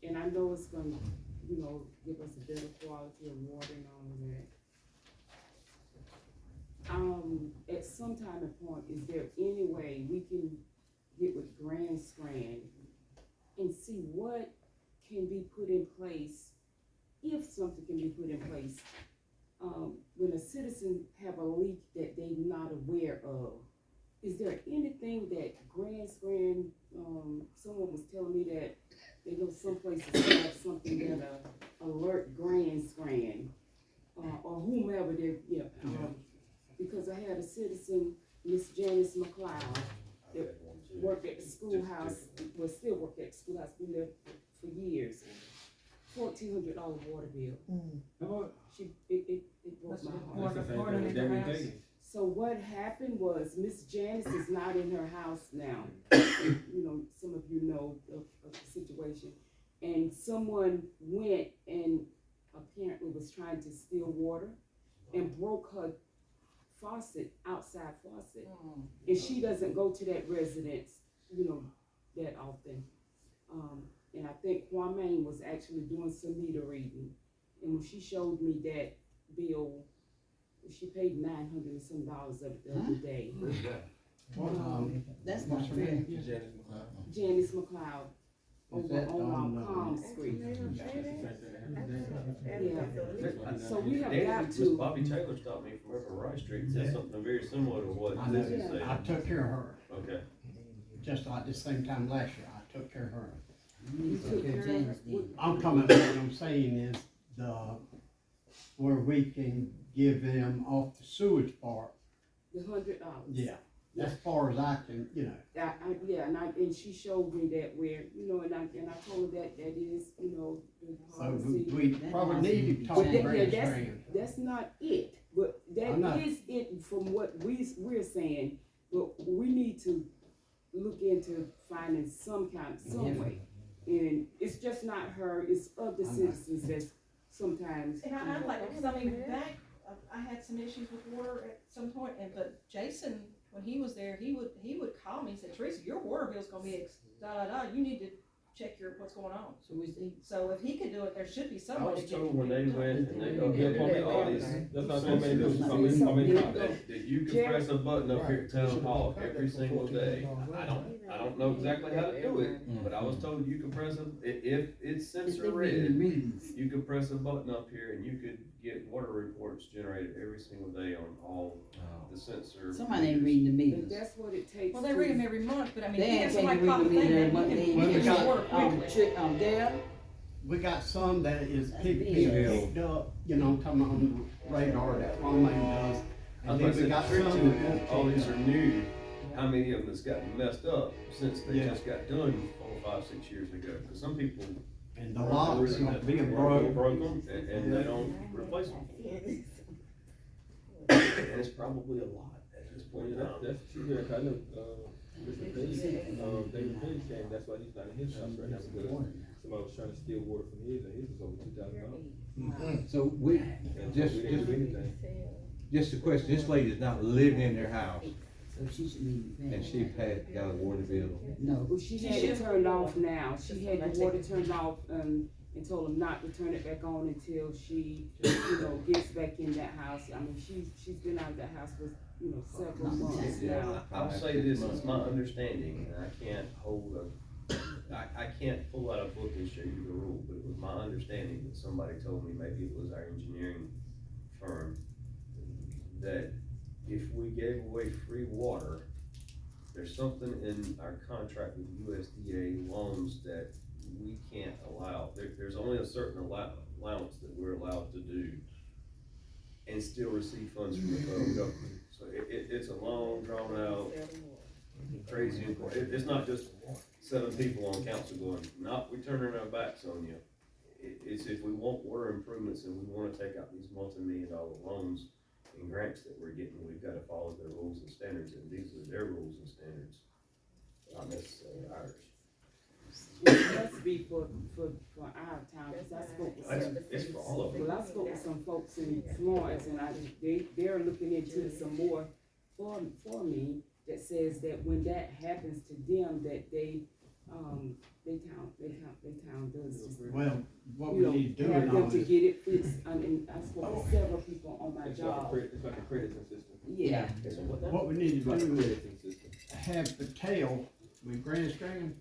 and I know it's gonna, give us a better quality of water and all of that. At some time and point, is there any way we can get with Grand Strand and see what can be put in place, if something can be put in place, when a citizen have a leak that they're not aware of? Is there anything that Grand Strand, someone was telling me that they know some places have something that alert Grand Strand, or whomever they're, because I had a citizen, Miss Janice McLeod, that worked at the schoolhouse, still worked at the schoolhouse, been there for years. $1,400 water bill. It broke my heart. So what happened was Miss Janice is not in her house now. Some of you know of the situation. And someone went and apparently was trying to steal water and broke her outside faucet. And she doesn't go to that residence, that often. And I think Kwame was actually doing some meter reading. And when she showed me that bill, she paid $900 and some of it the other day. That's not fair. Janice McLeod over on Calm Street. Yeah. So we have got Miss to. Bobby Taylor stopped me from over Rice Street, said something very similar to what this is saying. I took care of her. Okay. Just like the same time last year, I took care of her. You took care of her. I'm coming, what I'm saying is where we can give them off the sewage part. The $100. Yeah, as far as I can, And she showed me that where, and I told her that is, the so policy. we probably need to talk to Grand Strand. That's not it, but that is it from what we're saying, but we need to look into finding some way. And it's just not her, it's other citizens that's sometimes. And I'd like, because back, I had some issues with water at some point, but Jason, when he was there, he would call me and say, Teresa, your water bill's gonna be you need to check what's going on. So if he could do it, there should be I somebody. was told when they went and they updated all these, that's not what they do, that you can press a button up here at Town Hall every single day. I don't know exactly how to do it, but I was told you can press if it's sensor read, you can press a button up here and you could get water reports generated every single day on all the sensor. Somebody ain't reading the meters. But that's what it takes. Well, they read them every month, but I mean, They if ain't somebody read caught the the meter thing, every month. then you can water quickly. There. We got some that is picked up, I'm talking about on the radar that Longman does. And then we got some that all these are new. How many of them has gotten messed up since they just got done 4, 5, 6 years ago? Because some people And the locks being broke broke. them, and they don't replace them. And it's probably a lot at this point in time. That's true, there, I know, Mr. Page, David Page came, that's why he's not in his house right now, because somebody was trying to steal water from his, and his was over $2,000. So we, And just, we didn't do anything. just a question, this lady's not living in their house, So she should be. and she got a water bill. No. Well, she had it turned off now. She had the water turned off, and told them not to turn it back on until she, gets back in that house. I mean, she's been out of that house for, several months now. I'll say this, it's my understanding, and I can't I can't pull out a book and show you the rule, but it was my understanding that somebody told me, maybe it was our engineering firm, that if we gave away free water, there's something in our contract with USDA loans that we can't allow. There's only a certain allowance that we're allowed to do and still receive funds from the federal government. So it's a long, drawn out, crazy inquiry. It's not just 7 people on council going, no, we're turning our backs on you. It's if we want water improvements and we wanna take out these multi-million-dollar loans and grants that we're getting, we've gotta follow their rules and standards, and these are their rules and standards, not necessarily ours. It must be for our town, cause I spoke with some. It's for all of them. Well, I spoke with some folks in Florence, and they're looking into some more for me, that says that when that happens to them, that they town does just, Well, what we need to do have in them all to this, get it fixed. I mean, I spoke with several people on my It's job. it's like a crediting system. Yeah. what we need It's to like a do is crediting system. have Patel with Grand Strand.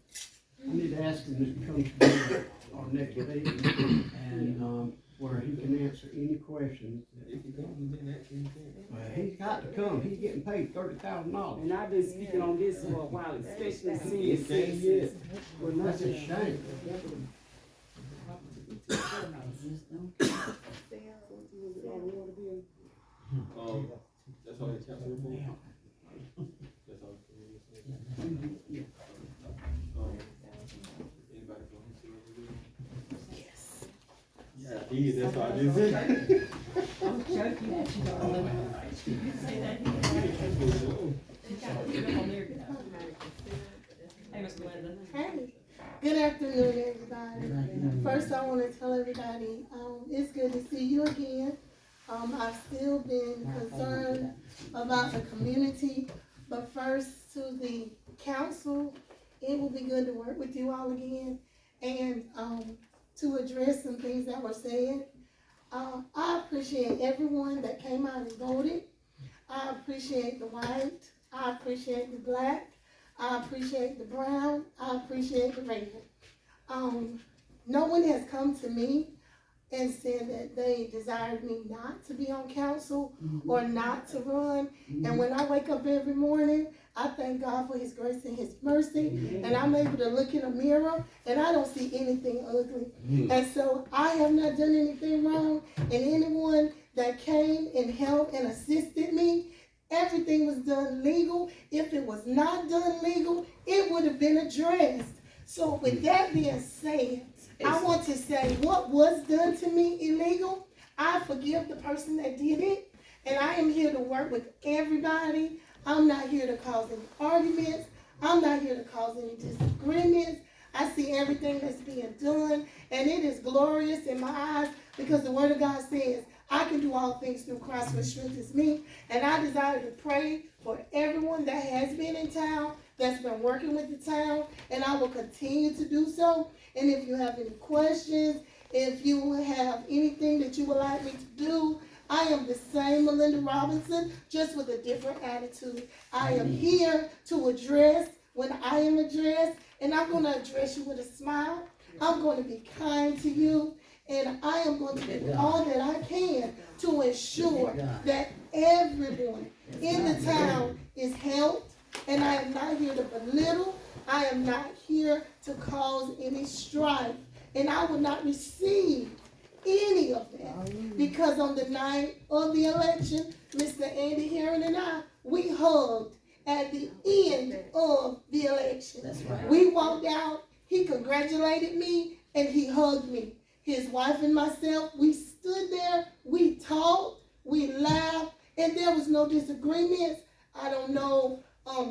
I need to ask him to come to our next meeting, and, where he can answer any questions. If you come, then actually you can. Well, he's got to come, he's getting paid $30,000. And I've been speaking on this for a while, especially senior citizens. That's a shame. That's all the council report. That's all. Anybody from his over there? Yes. Yeah, he is, that's all I just said. I'm joking that you don't know. Hey, Ms. Melinda. Hey, good afternoon, everybody. First, I want to tell everybody, it's good to see you again. I've still been concerned about the community, but first to the council, it will be good to work with you all again and to address some things that were said. I appreciate everyone that came out and voted. I appreciate the white, I appreciate the black, I appreciate the brown, I appreciate the red. No one has come to me and said that they desired me not to be on council or not to run. And when I wake up every morning, I thank God for his grace and his mercy. And I'm able to look in a mirror and I don't see anything ugly. And so I have not done anything wrong. And anyone that came and helped and assisted me, everything was done legal. If it was not done legal, it would have been addressed. So with that being said, I want to say what was done to me illegal, I forgive the person that did it, and I am here to work with everybody. I'm not here to cause any arguments. I'm not here to cause any disagreements. I see everything that's being done, and it is glorious in my eyes because the Word of God says, I can do all things through Christ which strengthens me, and I desire to pray for everyone that has been in town, that's been working with the town, and I will continue to do so. And if you have any questions, if you have anything that you would like me to do, I am the same Melinda Robinson, just with a different attitude. I am here to address when I am addressed, and I'm going to address you with a smile. I'm going to be kind to you, and I am going to do all that I can to ensure that everyone in the town is helped. And I am not here to belittle. I am not here to cause any strife. And I will not receive any of that. Because on the night of the election, Mr. Andy Herron and I, we hugged at the end of the election. That's right. We walked out. He congratulated me. and he hugged me. His wife and myself, we stood there, we talked, we laughed, and there was no disagreements. I don't know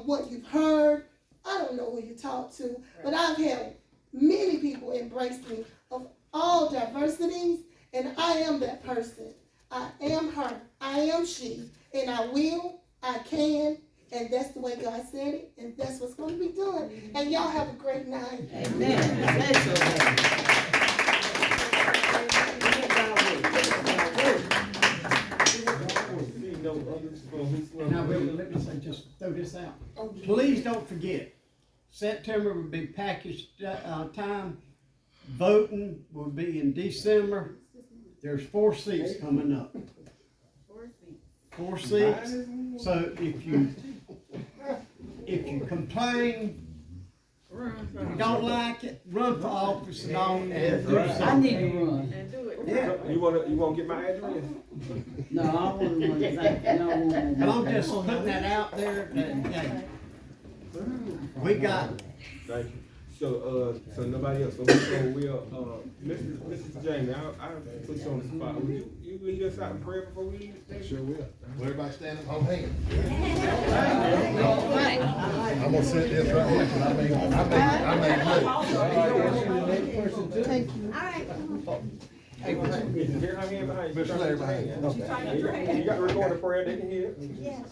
what you've heard. I don't know who you talked to, but I've had many people embrace me of all diversities, and I am that person. I am her, I am she, and I will, I can, and that's the way God said it, and that's what's going to be done. And y'all have a great night. Now, let me say, just throw this out. Please don't forget, September will be package time. Voting will be in December. There's 4 seats coming up. 4 seats. So if you complain, you don't like it, run for office and all, and do something. I need to run. Yeah. You wanna get my address? No, I want to run exactly. No, And I'm just putting that out there that, hey, we got. Thank you. So nobody else, so we'll, Mrs. Jamie, I'll put you on the spot. Would you lead us out in prayer before we leave? Sure will. Will everybody stand up, hold hands? I'm gonna sit this right here, 'cause I made notes. Thank you. Hey, hear her hand behind you. Mr. Larry behind you. You got to record a prayer, they can hear it. Yes.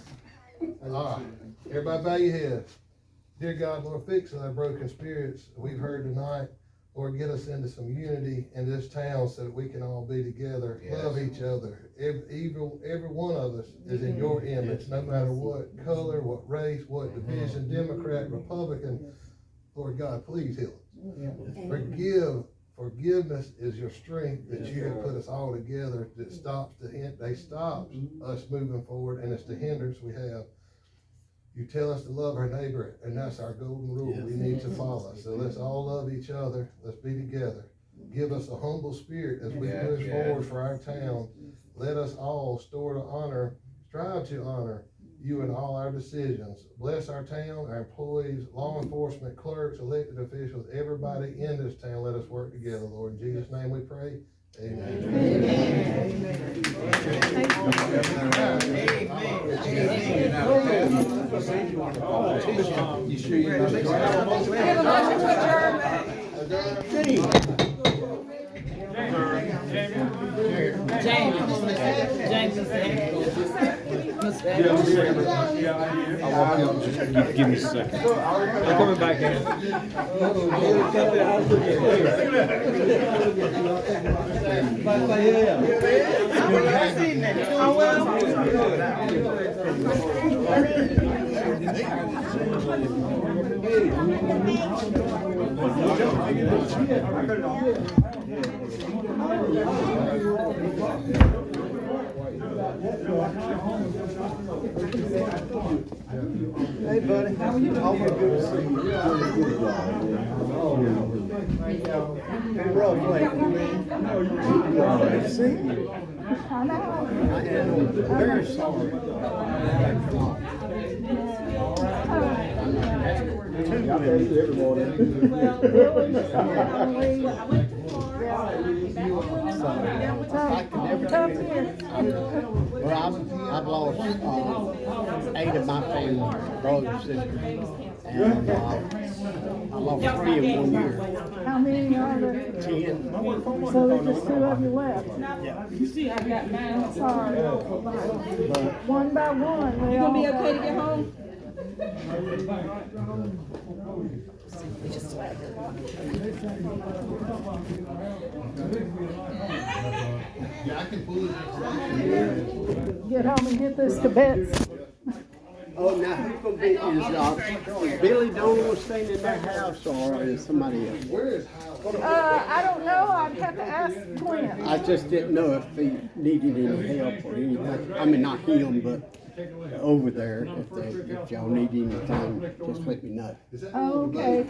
All right, everybody bow your heads. Dear God, Lord, fix our broken spirits we've heard tonight. Lord, get us into some unity in this town so that we can all be together, love each other. Every one of us is in your image, no matter what color, what race, what division, Democrat, Republican. Lord God, please heal us. Forgiveness is your strength that you have put us all together that stops us moving forward, and it's the hindrance we have. You tell us to love our neighbor, and that's our golden rule we need to follow. So let's all love each other. Let's be together. Give us a humble spirit as we push forward for our town. Let us all strive to honor you in all our decisions. Bless our town, our employees, law enforcement, clerks, elected officials, everybody in this town. Let us work together, Lord. In Jesus' name we pray. Amen. Give me a second. I'm coming back in. Hey, buddy. How are you? Always good to see you. Been rough lately. Good to see you. I am very sorry. Every morning. Well, I've lost 8 of my family, brothers and sisters, and I lost 3 in 1 year. How many are there? 10. So there's just 2 of you left. Yeah. You see, I got mine. Sorry. One by one. You gonna be okay to get home? Yeah, I can pull it. Get home and get this to Betsy. Oh, now who's gonna be, is Billy Donald staying in that house or is somebody else? Where is Howard? I don't know, I'd have to ask Glenn. I just didn't know if he needed any help or anything. I mean, not him, but over there, if y'all need anything, just let me know. Oh, okay.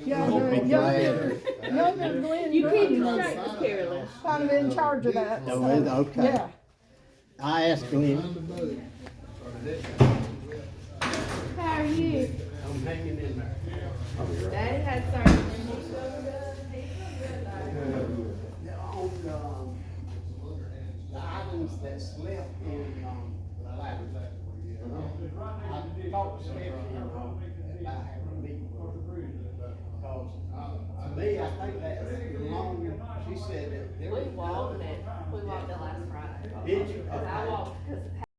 Yeah, I'll be glad. younger Glenn. You keep Green your is shirt, Miss Carolyn. kind of in charge of that. Oh, so, is it? Okay. Yeah. I asked Glenn. How are you? I'm hanging in there. Daddy had surgery. that's left in, Latta. I talked to Stephanie, about having a meeting with her, because, to me, I think that's the longest, she said that. We walked it last Friday. Did you? Cause I walked, cause